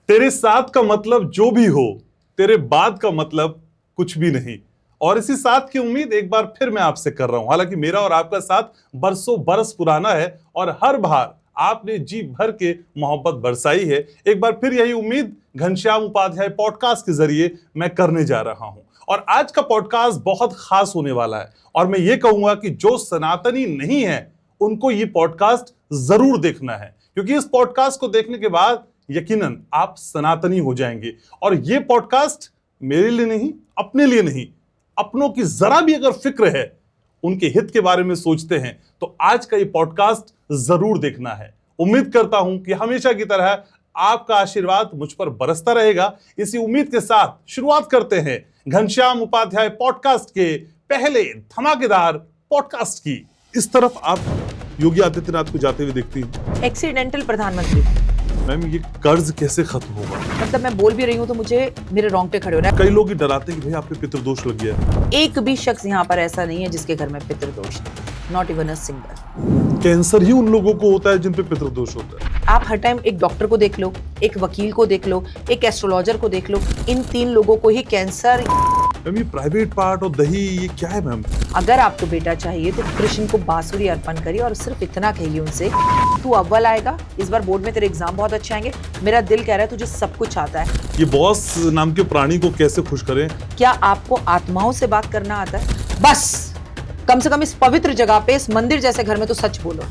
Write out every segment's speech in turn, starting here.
तेरे साथ का मतलब जो भी हो, तेरे बाद का मतलब कुछ भी नहीं। और इसी साथ की उम्मीद एक बार फिर मैं आपसे कर रहा हूं। हालांकि मेरा और आपका साथ बरसों बरस पुराना है और हर बार आपने जी भर के मोहब्बत बरसाई है। एक बार फिर यही उम्मीद घनश्याम उपाध्याय पॉडकास्ट के जरिए मैं करने जा रहा हूं। और आज का पॉडकास्ट बहुत खास होने वाला है और मैं ये कहूंगा कि जो सनातनी नहीं है उनको ये पॉडकास्ट जरूर देखना है, क्योंकि इस पॉडकास्ट को देखने के बाद यकीनन आप सनातनी हो जाएंगे। और ये पॉडकास्ट मेरे लिए नहीं, अपने लिए नहीं, अपनों की जरा भी अगर फिक्र है, उनके हित के बारे में सोचते हैं, तो आज का ये पॉडकास्ट जरूर देखना है। उम्मीद करता हूं कि हमेशा की तरह आपका आशीर्वाद मुझ पर बरसता रहेगा। इसी उम्मीद के साथ शुरुआत करते हैं घनश्याम उपाध्याय पॉडकास्ट के पहले धमाकेदार पॉडकास्ट की। इस तरफ आप योगी आदित्यनाथ को जाते हुए देखती हैं। एक्सीडेंटल प्रधानमंत्री। मैम, ये कर्ज कैसे खत्म होगा? मतलब मैं बोल भी रही हूँ तो मुझे मेरे रोंगटे खड़े हो रहे हैं। कई लोग डराते हैं कि भाई आप पे पितृदोष लग गया है। एक भी शख्स यहाँ पर ऐसा नहीं है जिसके घर में पितृदोष नहीं। Not even a single. Cancer ही उन लोगों को होता है जिन पे पितृदोष होता है। आप हर टाइम एक डॉक्टर को देख लो, एक वकील को देख लो, एक एस्ट्रोलॉजर को देख लो, इन 3 लोगों को ही कैंसर। मैम, ये प्राइवेट पार्ट और दही ये क्या है मैम? अगर आपको बेटा चाहिए तो कृष्ण को बांसुरी अर्पण करिए और सिर्फ इतना कहिए उनसे, तू अव्वल आएगा, इस बार बोर्ड में तेरे एग्जाम बहुत अच्छे आएंगे, मेरा दिल कह रहा है तुझे सब कुछ आता है। ये बॉस नाम के प्राणी को कैसे खुश करें? क्या आपको आत्माओं से बात करना आता है? बस कम से कम इस पवित्र जगह पे, इस मंदिर जैसे घर में तो सच बोलो।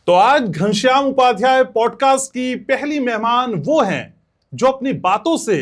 तो आज घनश्याम उपाध्याय पॉडकास्ट की पहली मेहमान वो हैं जो अपनी बातों से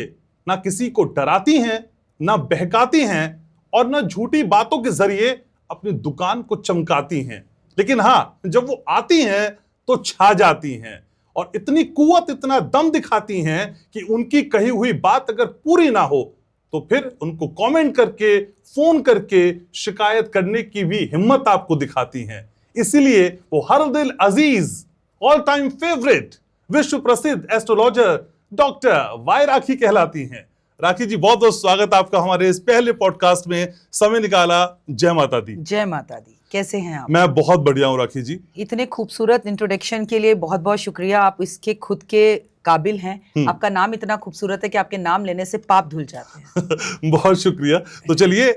ना किसी को डराती हैं, ना बहकाती हैं और ना झूठी बातों के जरिए अपनी दुकान को चमकाती हैं। लेकिन हाँ, जब वो आती हैं तो छा जाती हैं और इतनी कुव्वत, इतना दम दिखाती हैं कि उनकी कही हुई बात अगर पूरी ना हो तो फिर उनको कमेंट करके, फोन करके शिकायत करने की भी हिम्मत आपको दिखाती हैं। इसीलिए वो हर दिल अजीज, ऑल टाइम फेवरेट, विश्व प्रसिद्ध एस्ट्रोलॉजर डॉक्टर वाई राखी कहलाती हैं। राखी जी, बहुत बहुत स्वागत आपका हमारे इस पहले पॉडकास्ट में। समय निकाला। जय माता दी। जय माता दी। कैसे हैं आप? मैं बहुत बढ़िया हूँ राखी जी। इतने खूबसूरत इंट्रोडक्शन के लिए बहुत बहुत शुक्रिया। आप इसके खुद के काबिल हैं। आपका नाम इतना खूबसूरत है कि आपके नाम लेने से पाप धुल जाते हैं। बहुत शुक्रिया। तो चलिए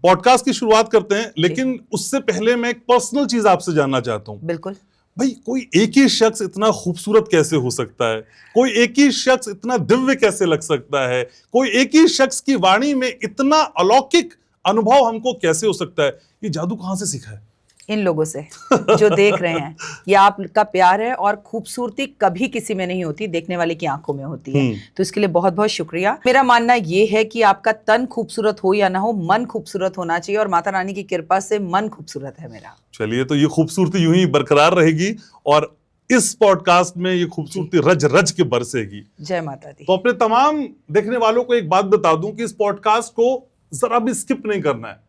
पॉडकास्ट की शुरुआत करते हैं, लेकिन उससे पहले मैं एक पर्सनल चीज आपसे जानना चाहता हूँ। बिल्कुल। भाई, कोई एक ही शख्स इतना खूबसूरत कैसे हो सकता है? कोई एक ही शख्स इतना दिव्य कैसे लग सकता है? कोई एक ही शख्स की वाणी में इतना अलौकिक अनुभव हमको कैसे हो सकता है? ये जादू कहाँ से सीखा है? इन लोगों से जो देख रहे हैं। ये आपका प्यार है और खूबसूरती कभी किसी में नहीं होती, देखने वाले की आंखों में होती है। तो इसके लिए बहुत बहुत शुक्रिया। मेरा मानना ये है कि आपका तन खूबसूरत हो या ना हो, मन खूबसूरत होना चाहिए और माता रानी की कृपा से मन खूबसूरत है मेरा। चलिए, तो ये खूबसूरती यूं ही बरकरार रहेगी और इस पॉडकास्ट में ये खूबसूरती रज रज के बरसेगी। जय माता दी। तो अपने तमाम देखने वालों को एक बात बता दूं कि इस पॉडकास्ट को जरा भी स्किप नहीं करना है।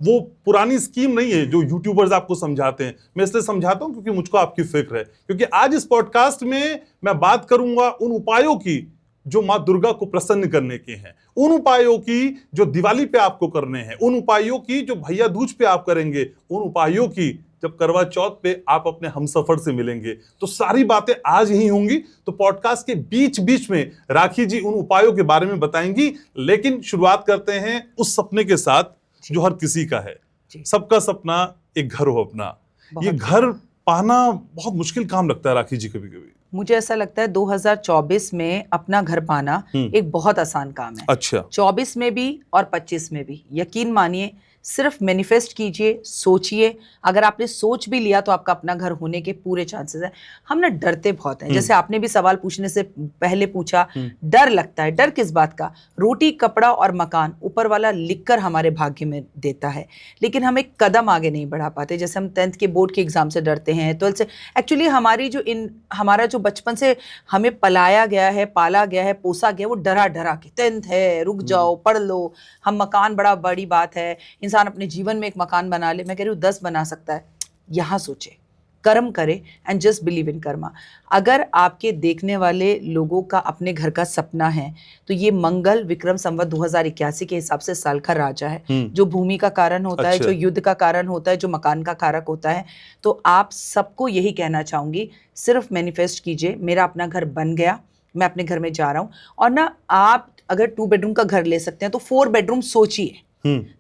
वो पुरानी स्कीम नहीं है जो यूट्यूबर्स आपको समझाते हैं। मैं इसलिए समझाता हूं क्योंकि मुझको आपकी फिक्र है। क्योंकि आज इस पॉडकास्ट में मैं बात करूंगा उन उपायों की जो मां दुर्गा को प्रसन्न करने के हैं, उन उपायों की जो दिवाली पे आपको करने हैं, उन उपायों की जो भैया दूज पे आप करेंगे, उन उपायों की जब करवा चौथ पे आप अपने हमसफर से मिलेंगे। तो सारी बातें आज ही होंगी। तो पॉडकास्ट के बीच बीच में राखी जी उन उपायों के बारे में बताएंगी। लेकिन शुरुआत करते हैं उस सपने के साथ जो हर किसी का है। सबका सपना एक घर हो अपना। ये घर पाना बहुत मुश्किल काम लगता है राखी जी कभी कभी। मुझे ऐसा लगता है 2024 में अपना घर पाना एक बहुत आसान काम है। अच्छा। 24 में भी और 25 में भी। यकीन मानिए, सिर्फ मैनिफेस्ट कीजिए, सोचिए। अगर आपने सोच भी लिया तो आपका अपना घर होने के पूरे चांसेस हैं। हम ना डरते बहुत हैं। जैसे आपने भी सवाल पूछने से पहले पूछा, डर लगता है। डर किस बात का? रोटी, कपड़ा और मकान ऊपर वाला लिखकर हमारे भाग्य में देता है, लेकिन हम एक कदम आगे नहीं बढ़ा पाते। जैसे हम 10th के बोर्ड के एग्जाम से डरते हैं, 12th से। एक्चुअली हमारा जो बचपन से हमें पलाया गया है, पाला गया है, पोसा गया, वो डरा डरा के 10th है, रुक जाओ, पढ़ लो। हम मकान बड़ा बड़ी बात है, इंसान अपने जीवन में एक मकान बना ले। मैं कह रही हूँ 10 बना सकता है। यहाँ सोचे कर्म करें and just believe in Karma. अगर आपके देखने वाले लोगों का अपने घर का सपना है तो ये मंगल विक्रम संवत 2081 के हिसाब से साल का राजा है, जो भूमि का कारण होता है, जो युद्ध का कारण होता है, जो मकान का कारक होता है। तो आप सबको यही कहना चाहूंगी, सिर्फ मैनिफेस्ट कीजिए, मेरा अपना घर बन गया, मैं अपने घर में जा रहा हूँ। और ना आप अगर 2 बेडरूम का घर ले सकते हैं तो 4 बेडरूम सोचिए,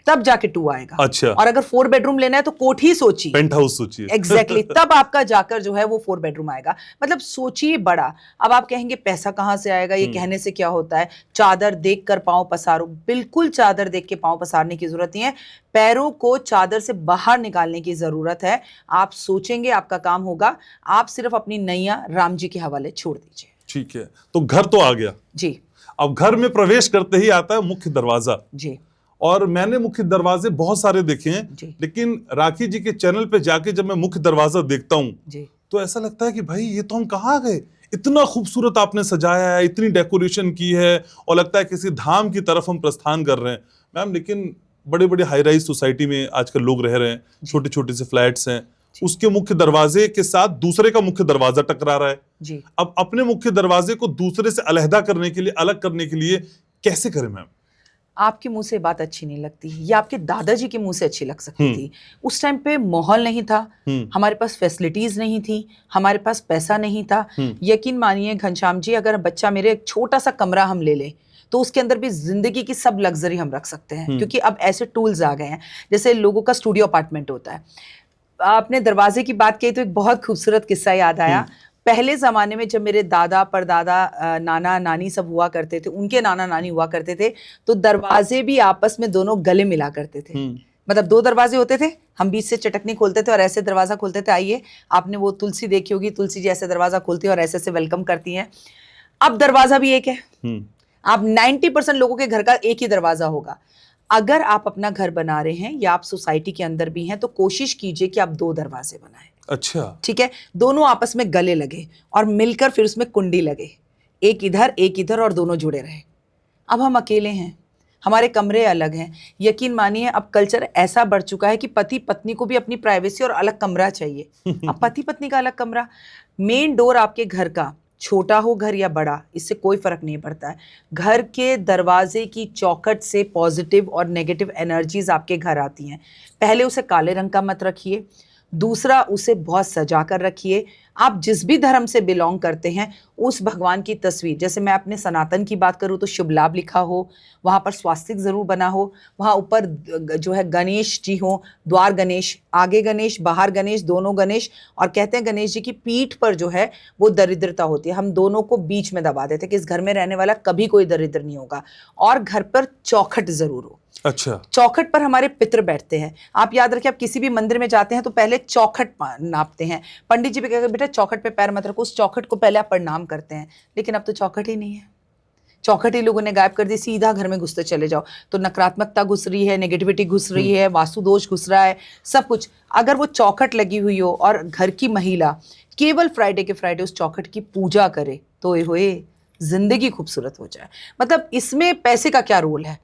तब जाके 2 आएगा। अच्छा। और अगर 4 बेडरूम लेना है तो कोठी सोचिए, पेंट हाउस सोचिए। एग्जैक्टली तब आपका जाकर जो है वो 4 बेडरूम आएगा। मतलब सोचिए बड़ा। अब आप कहेंगे पैसा कहाँ से आएगा, ये कहने से क्या होता है, चादर देख कर पांव पसारो। बिल्कुल चादर देख के पांव पसारने की जरूरत नहीं है, पैरों को चादर से बाहर निकालने की जरूरत है। आप सोचेंगे आपका काम होगा। आप सिर्फ अपनी नैया राम जी के हवाले छोड़ दीजिए। ठीक है, तो घर तो आ गया जी। अब घर में प्रवेश करते ही आता है मुख्य दरवाजा जी। और मैंने मुख्य दरवाजे बहुत सारे देखे हैं, लेकिन राखी जी के चैनल पे जाके जब मैं मुख्य दरवाजा देखता हूँ तो ऐसा लगता है कि भाई ये तो हम कहाँ गए, इतना खूबसूरत आपने सजाया है, इतनी डेकोरेशन की है और लगता है किसी धाम की तरफ हम प्रस्थान कर रहे हैं मैम। लेकिन बड़े बड़े हाई राइज सोसाइटी में आजकल लोग रह रहे हैं, छोटे छोटे से फ्लैट्स हैं, उसके मुख्य दरवाजे के साथ दूसरे का मुख्य दरवाजा टकरा रहा है जी। अब अपने मुख्य दरवाजे को दूसरे से अलहदा करने के लिए, अलग करने के लिए कैसे करें मैम? आपके मुंह से बात अच्छी नहीं लगती, या आपके दादाजी के मुंह से अच्छी लग सकती थी। उस टाइम पे माहौल नहीं था, हमारे पास फैसिलिटीज नहीं थी, हमारे पास पैसा नहीं था। यकीन मानिए घनश्याम जी, अगर बच्चा मेरे एक छोटा सा कमरा हम ले ले तो उसके अंदर भी जिंदगी की सब लग्जरी हम रख सकते हैं, क्योंकि अब ऐसे टूल्स आ गए हैं। जैसे लोगों का स्टूडियो अपार्टमेंट होता है। आपने दरवाजे की बात कही तो एक बहुत खूबसूरत किस्सा याद आया। पहले ज़माने में जब मेरे दादा परदादा नाना नानी सब हुआ करते थे, उनके नाना नानी हुआ करते थे, तो दरवाजे भी आपस में दोनों गले मिला करते थे। मतलब 2 दरवाजे होते थे, हम बीच से चटकनी खोलते थे और ऐसे दरवाज़ा खोलते थे। आइए, आपने वो तुलसी देखी होगी, तुलसी जी ऐसे दरवाज़ा खोलती है और ऐसे से वेलकम करती हैं। अब दरवाज़ा भी एक है। आप 90% लोगों के घर का एक ही दरवाज़ा होगा। अगर आप अपना घर बना रहे हैं या आप सोसाइटी के अंदर भी हैं तो कोशिश कीजिए कि आप 2 दरवाजे बनाएं। अच्छा, ठीक है, दोनों आपस में गले लगे और मिलकर फिर उसमें कुंडी लगे, एक इधर और दोनों जुड़े रहे। अब हम अकेले हैं, हमारे कमरे अलग हैं। यकीन मानिए अब कल्चर ऐसा बढ़ चुका है कि पति पत्नी को भी अपनी प्राइवेसी और अलग कमरा चाहिए। अब पति पत्नी का अलग कमरा, मेन डोर आपके घर का, छोटा हो घर या बड़ा, इससे कोई फर्क नहीं पड़ता है। घर के दरवाजे की चौखट से पॉजिटिव और नेगेटिव एनर्जीज आपके घर आती हैं। पहले उसे काले रंग का मत रखिए, दूसरा उसे बहुत सजा कर रखिए। आप जिस भी धर्म से बिलोंग करते हैं उस भगवान की तस्वीर, जैसे मैं अपने सनातन की बात करूँ तो शुभ लाभ लिखा हो, वहाँ पर स्वास्तिक ज़रूर बना हो, वहाँ ऊपर जो है गणेश जी हो, द्वार गणेश, आगे गणेश, बाहर गणेश, दोनों गणेश। और कहते हैं गणेश जी की पीठ पर जो है वो दरिद्रता होती है, हम दोनों को बीच में दबा देते हैं कि इस घर में रहने वाला कभी कोई दरिद्र नहीं होगा। और घर पर चौखट ज़रूर हो। अच्छा, चौखट पर हमारे पितर बैठते हैं। आप याद रखिए, आप किसी भी मंदिर में जाते हैं तो पहले चौखट नापते हैं। पंडित जी भी कहते हैं बेटा चौखट पे पैर मत रखो, उस चौखट को पहले आप प्रणाम करते हैं। लेकिन अब तो चौखट ही नहीं है, चौखट ही लोगों ने गायब कर दी, सीधा घर में घुसते चले जाओ। तो नकारात्मकता घुस रही है, नेगेटिविटी घुस रही है, वास्तु दोष घुस रहा है, सब कुछ। अगर वो चौखट लगी हुई हो और घर की महिला केवल फ्राइडे के फ्राइडे उस चौखट की पूजा करे तो होए जिंदगी खूबसूरत हो जाए। मतलब इसमें पैसे का क्या रोल है?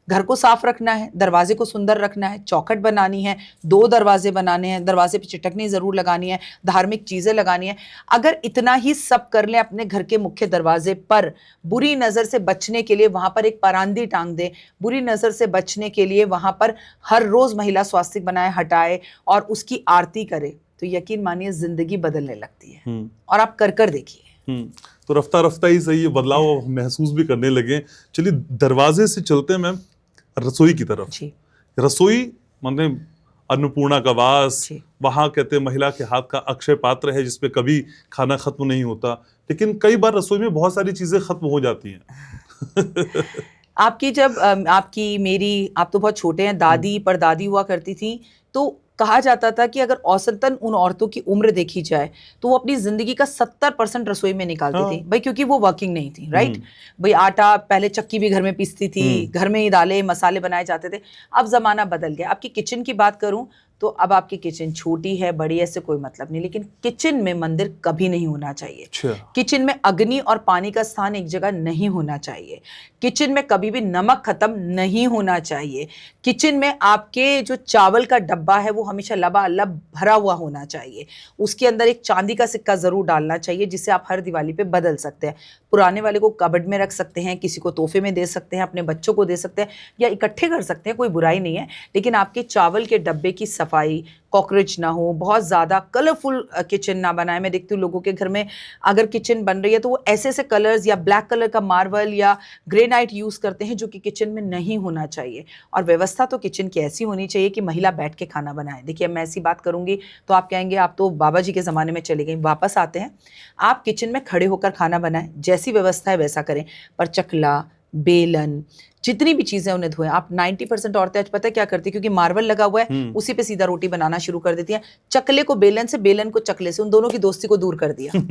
घर को साफ रखना है, दरवाजे को सुंदर रखना है, चौखट बनानी है, 2 दरवाजे बनाने हैं, दरवाजे पे चिटकनी जरूर लगानी है, धार्मिक चीजें लगानी है। अगर इतना ही सब कर लें अपने घर के मुख्य दरवाजे पर, बुरी नजर से बचने के लिए वहां पर एक परांदी टांग दे, बुरी नजर से बचने के लिए वहां पर हर रोज महिला स्वास्तिक बनाए, हटाए और उसकी आरती करे, तो यकीन मानिए जिंदगी बदलने लगती है। और आप कर देखिए। तो रफ्ता रफ्ता ही सही ये बदलाव महसूस भी करने लगे। चलिए दरवाजे से चलते हैं मैम रसोई की तरफ। रसोई माने अन्नपूर्णा का वास, वहां कहते हैं महिला के हाथ का अक्षय पात्र है जिसपे कभी खाना खत्म नहीं होता। लेकिन कई बार रसोई में बहुत सारी चीजें खत्म हो जाती हैं। आपकी जब आपकी मेरी, आप तो बहुत छोटे हैं, दादी परदादी हुआ करती थी, तो कहा जाता था कि अगर औसतन उन औरतों की उम्र देखी जाए तो वो अपनी जिंदगी का 70% रसोई में निकालती थी भाई, क्योंकि वो वर्किंग नहीं थी। राइट भाई, आटा पहले चक्की भी घर में पीसती थी, घर में ही दालें मसाले बनाए जाते थे। अब जमाना बदल गया। आपकी किचन की बात करूं तो अब आपकी किचन छोटी है बड़ी है, इससे कोई मतलब नहीं, लेकिन किचन में मंदिर कभी नहीं होना चाहिए। अच्छा। किचन में अग्नि और पानी का स्थान एक जगह नहीं होना चाहिए। किचन में कभी भी नमक खत्म नहीं होना चाहिए। किचन में आपके जो चावल का डब्बा है वो हमेशा लबालब भरा हुआ होना चाहिए। उसके अंदर एक चांदी का सिक्का जरूर डालना चाहिए, जिसे आप हर दिवाली पे बदल सकते हैं। पुराने वाले को कबर्ड में रख सकते हैं, किसी को तोहफे में दे सकते हैं, अपने बच्चों को दे सकते हैं, या इकट्ठे कर सकते हैं, कोई बुराई नहीं है। लेकिन आपके चावल के डब्बे की सफाई, कॉकरोच ना हो, बहुत ज़्यादा कलरफुल किचन ना बनाए। मैं देखती हूँ लोगों के घर में अगर किचन बन रही है तो वो ऐसे ऐसे कलर्स या ब्लैक कलर का मार्बल या ग्रेनाइट यूज़ करते हैं, जो कि किचन में नहीं होना चाहिए। और व्यवस्था तो किचन की ऐसी होनी चाहिए कि महिला बैठ के खाना बनाए। देखिए, मैं ऐसी बात करूंगी तो आप कहेंगे आप तो बाबा जी के ज़माने में चली गई। वापस आते हैं, आप किचन में खड़े होकर खाना बनाएं, जैसी व्यवस्था है वैसा करें। पर चकला, बेलन, जितनी भी चीजें उन्हें धोएं। आप 90% औरतें आज पता है क्या करती है, क्योंकि मार्बल लगा हुआ है उसी पे सीधा रोटी बनाना शुरू कर देती हैं। चकले को बेलन से, बेलन को चकले से, उन दोनों की दोस्ती को दूर कर दिया।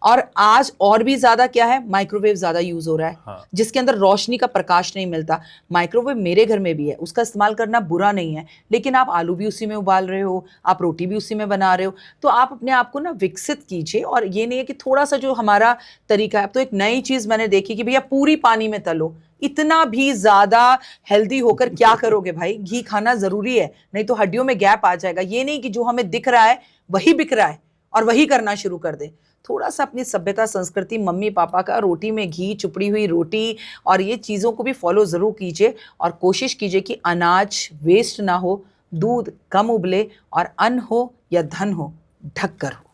और आज और भी ज्यादा क्या है, माइक्रोवेव ज्यादा यूज हो रहा है। हाँ। जिसके अंदर रोशनी का प्रकाश नहीं मिलता। माइक्रोवेव मेरे घर में भी है, उसका इस्तेमाल करना बुरा नहीं है, लेकिन आप आलू भी उसी में उबाल रहे हो, आप रोटी भी उसी में बना रहे हो। तो आप अपने आप को ना विकसित कीजिए। और ये नहीं है कि थोड़ा सा जो हमारा तरीका है, अब तो एक नई चीज मैंने देखी कि भैया पूरी पानी में तलो। इतना भी ज्यादा हेल्दी होकर क्या करोगे भाई? घी खाना जरूरी है, नहीं तो हड्डियों में गैप आ जाएगा। ये नहीं कि जो हमें दिख रहा है वही बिक रहा है और वही करना शुरू कर दे। थोड़ा सा अपनी सभ्यता, संस्कृति, मम्मी पापा का, रोटी में घी, चुपड़ी हुई रोटी और ये चीज़ों को भी फॉलो ज़रूर कीजिए। और कोशिश कीजिए कि अनाज वेस्ट ना हो, दूध कम उबले, और अन्न हो या धन हो, ढक कर हो।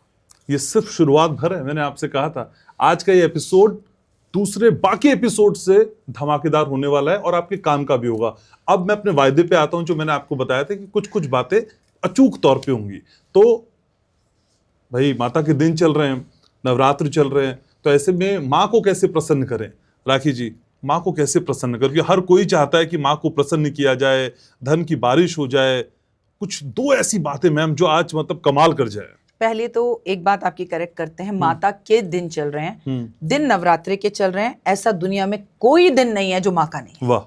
ये सिर्फ शुरुआत भर है। मैंने आपसे कहा था आज का ये एपिसोड दूसरे बाकी एपिसोड से धमाकेदार होने वाला है और आपके काम का भी होगा। अब मैं अपने वायदे पे आता हूं, जो मैंने आपको बताया था कि कुछ कुछ बातें अचूक तौर पे होंगी। तो भाई, माता के दिन चल रहे हैं, नवरात्र चल रहे हैं, तो ऐसे में माँ को कैसे प्रसन्न करें? राखी जी, माँ को कैसे प्रसन्न करें? क्योंकि हर कोई चाहता है कि माँ को प्रसन्न किया जाए, धन की बारिश हो जाए। कुछ दो ऐसी बातें मैम जो आज मतलब कमाल कर जाए। पहले तो एक बात आपकी करेक्ट करते हैं, माता के दिन चल रहे हैं, दिन नवरात्रि के चल रहे हैं। ऐसा दुनिया में कोई दिन नहीं है जो माँ का नहीं है। वाह,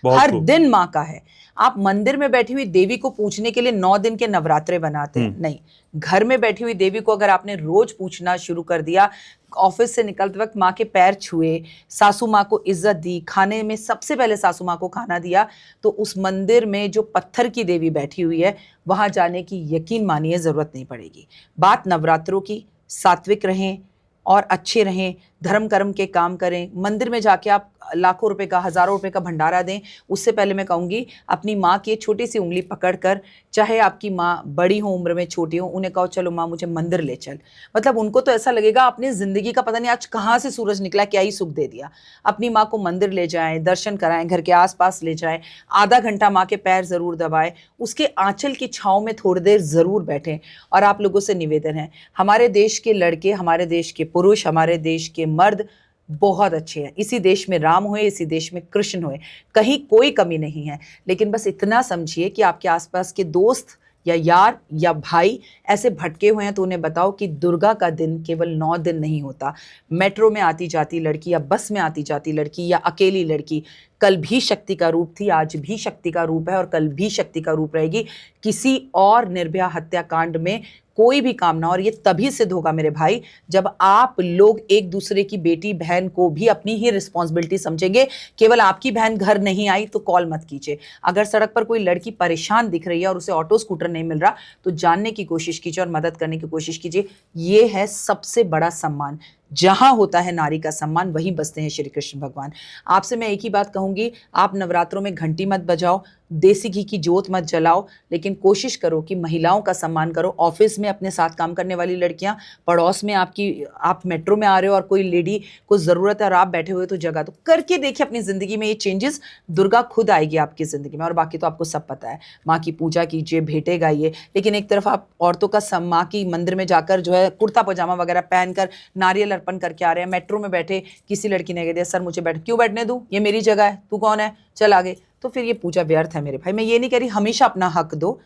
बहुत हर खूब। दिन माँ का है। आप मंदिर में बैठी हुई देवी को पूछने के लिए 9 दिन के नवरात्रे बनाते हैं, नहीं। घर में बैठी हुई देवी को अगर आपने रोज पूछना शुरू कर दिया, ऑफिस से निकलते वक्त माँ के पैर छुए, सासू माँ को इज्जत दी, खाने में सबसे पहले सासू माँ को खाना दिया, तो उस मंदिर में जो पत्थर की देवी बैठी हुई है वहां जाने की यकीन मानिए जरूरत नहीं पड़ेगी। बात नवरात्रों की, सात्विक रहें और अच्छे रहें, धर्म कर्म के काम करें। मंदिर में जाके आप लाखों रुपए का, हजारों रुपए का भंडारा दें। उससे पहले मैं कहूँगी अपनी माँ की छोटी सी उंगली पकड़कर, चाहे आपकी माँ बड़ी हो उम्र में, छोटी हो, उन्हें कहो चलो माँ मुझे मंदिर ले चल। मतलब उनको तो ऐसा लगेगा अपनी जिंदगी का पता नहीं आज कहाँ से सूरज निकला, क्या ही सुख दे दिया। अपनी माँ को मंदिर ले जाएं, दर्शन कराएं, घर के आसपास ले जाएं, आधा घंटा माँ के पैर जरूर दबाएं, उसके आंचल की छाँव में थोड़ी देर जरूर बैठें। और आप लोगों से निवेदन है, हमारे देश के लड़के, हमारे देश के पुरुष, हमारे देश के मर्द बहुत अच्छे हैं। इसी देश में राम हुए, इसी देश में कृष्ण हुए, कहीं कोई कमी नहीं है। लेकिन बस इतना समझिए कि आपके आसपास के दोस्त या यार या भाई ऐसे भटके हुए हैं, तो उन्हें बताओ कि दुर्गा का दिन केवल 9 दिन नहीं होता। मेट्रो में आती जाती लड़की या बस में आती जाती लड़की या अकेली लड़की कल भी शक्ति का रूप थी, आज भी शक्ति का रूप है और कल भी शक्ति का रूप रहेगी। किसी और निर्भया हत्याकांड में कोई भी काम ना। और ये तभी सिद्ध होगा मेरे भाई, जब आप लोग एक दूसरे की बेटी बहन को भी अपनी ही रिस्पॉन्सिबिलिटी समझेंगे। केवल आपकी बहन घर नहीं आई तो कॉल मत कीजिए। अगर सड़क पर कोई लड़की परेशान दिख रही है और उसे ऑटो स्कूटर नहीं मिल रहा, तो जानने की कोशिश कीजिए और मदद करने की कोशिश कीजिए। ये है सबसे बड़ा सम्मान। जहां होता है नारी का सम्मान, वहीं बसते हैं श्री कृष्ण भगवान। आपसे मैं एक ही बात कहूंगी, आप नवरात्रों में घंटी मत बजाओ, देसी घी की जोत मत जलाओ, लेकिन कोशिश करो कि महिलाओं का सम्मान करो। ऑफिस में अपने साथ काम करने वाली लड़कियां, पड़ोस में आप मेट्रो में आ रहे हो और कोई लेडी को ज़रूरत है और आप बैठे हुए तो जगह तो करके देखिए अपनी ज़िंदगी में। ये चेंजेस दुर्गा खुद आएगी आपकी ज़िंदगी में। और बाकी तो आपको सब पता है, माँ की पूजा कीजिए, भेंटे गाइए। लेकिन एक तरफ आप औरतों का माँ की मंदिर में जाकर जो है कुर्ता पजामा वगैरह पहनकर नारियल अर्पण करके आ रहे हैं, मेट्रो में बैठे किसी लड़की ने कह दिया सर मुझे क्यों बैठने दूं, ये मेरी जगह है, तू कौन है, चल आगे, तो फिर ये पूजा व्यर्थ है मेरे भाई। मैं ये नहीं कह रही हमेशा अपना हक दो,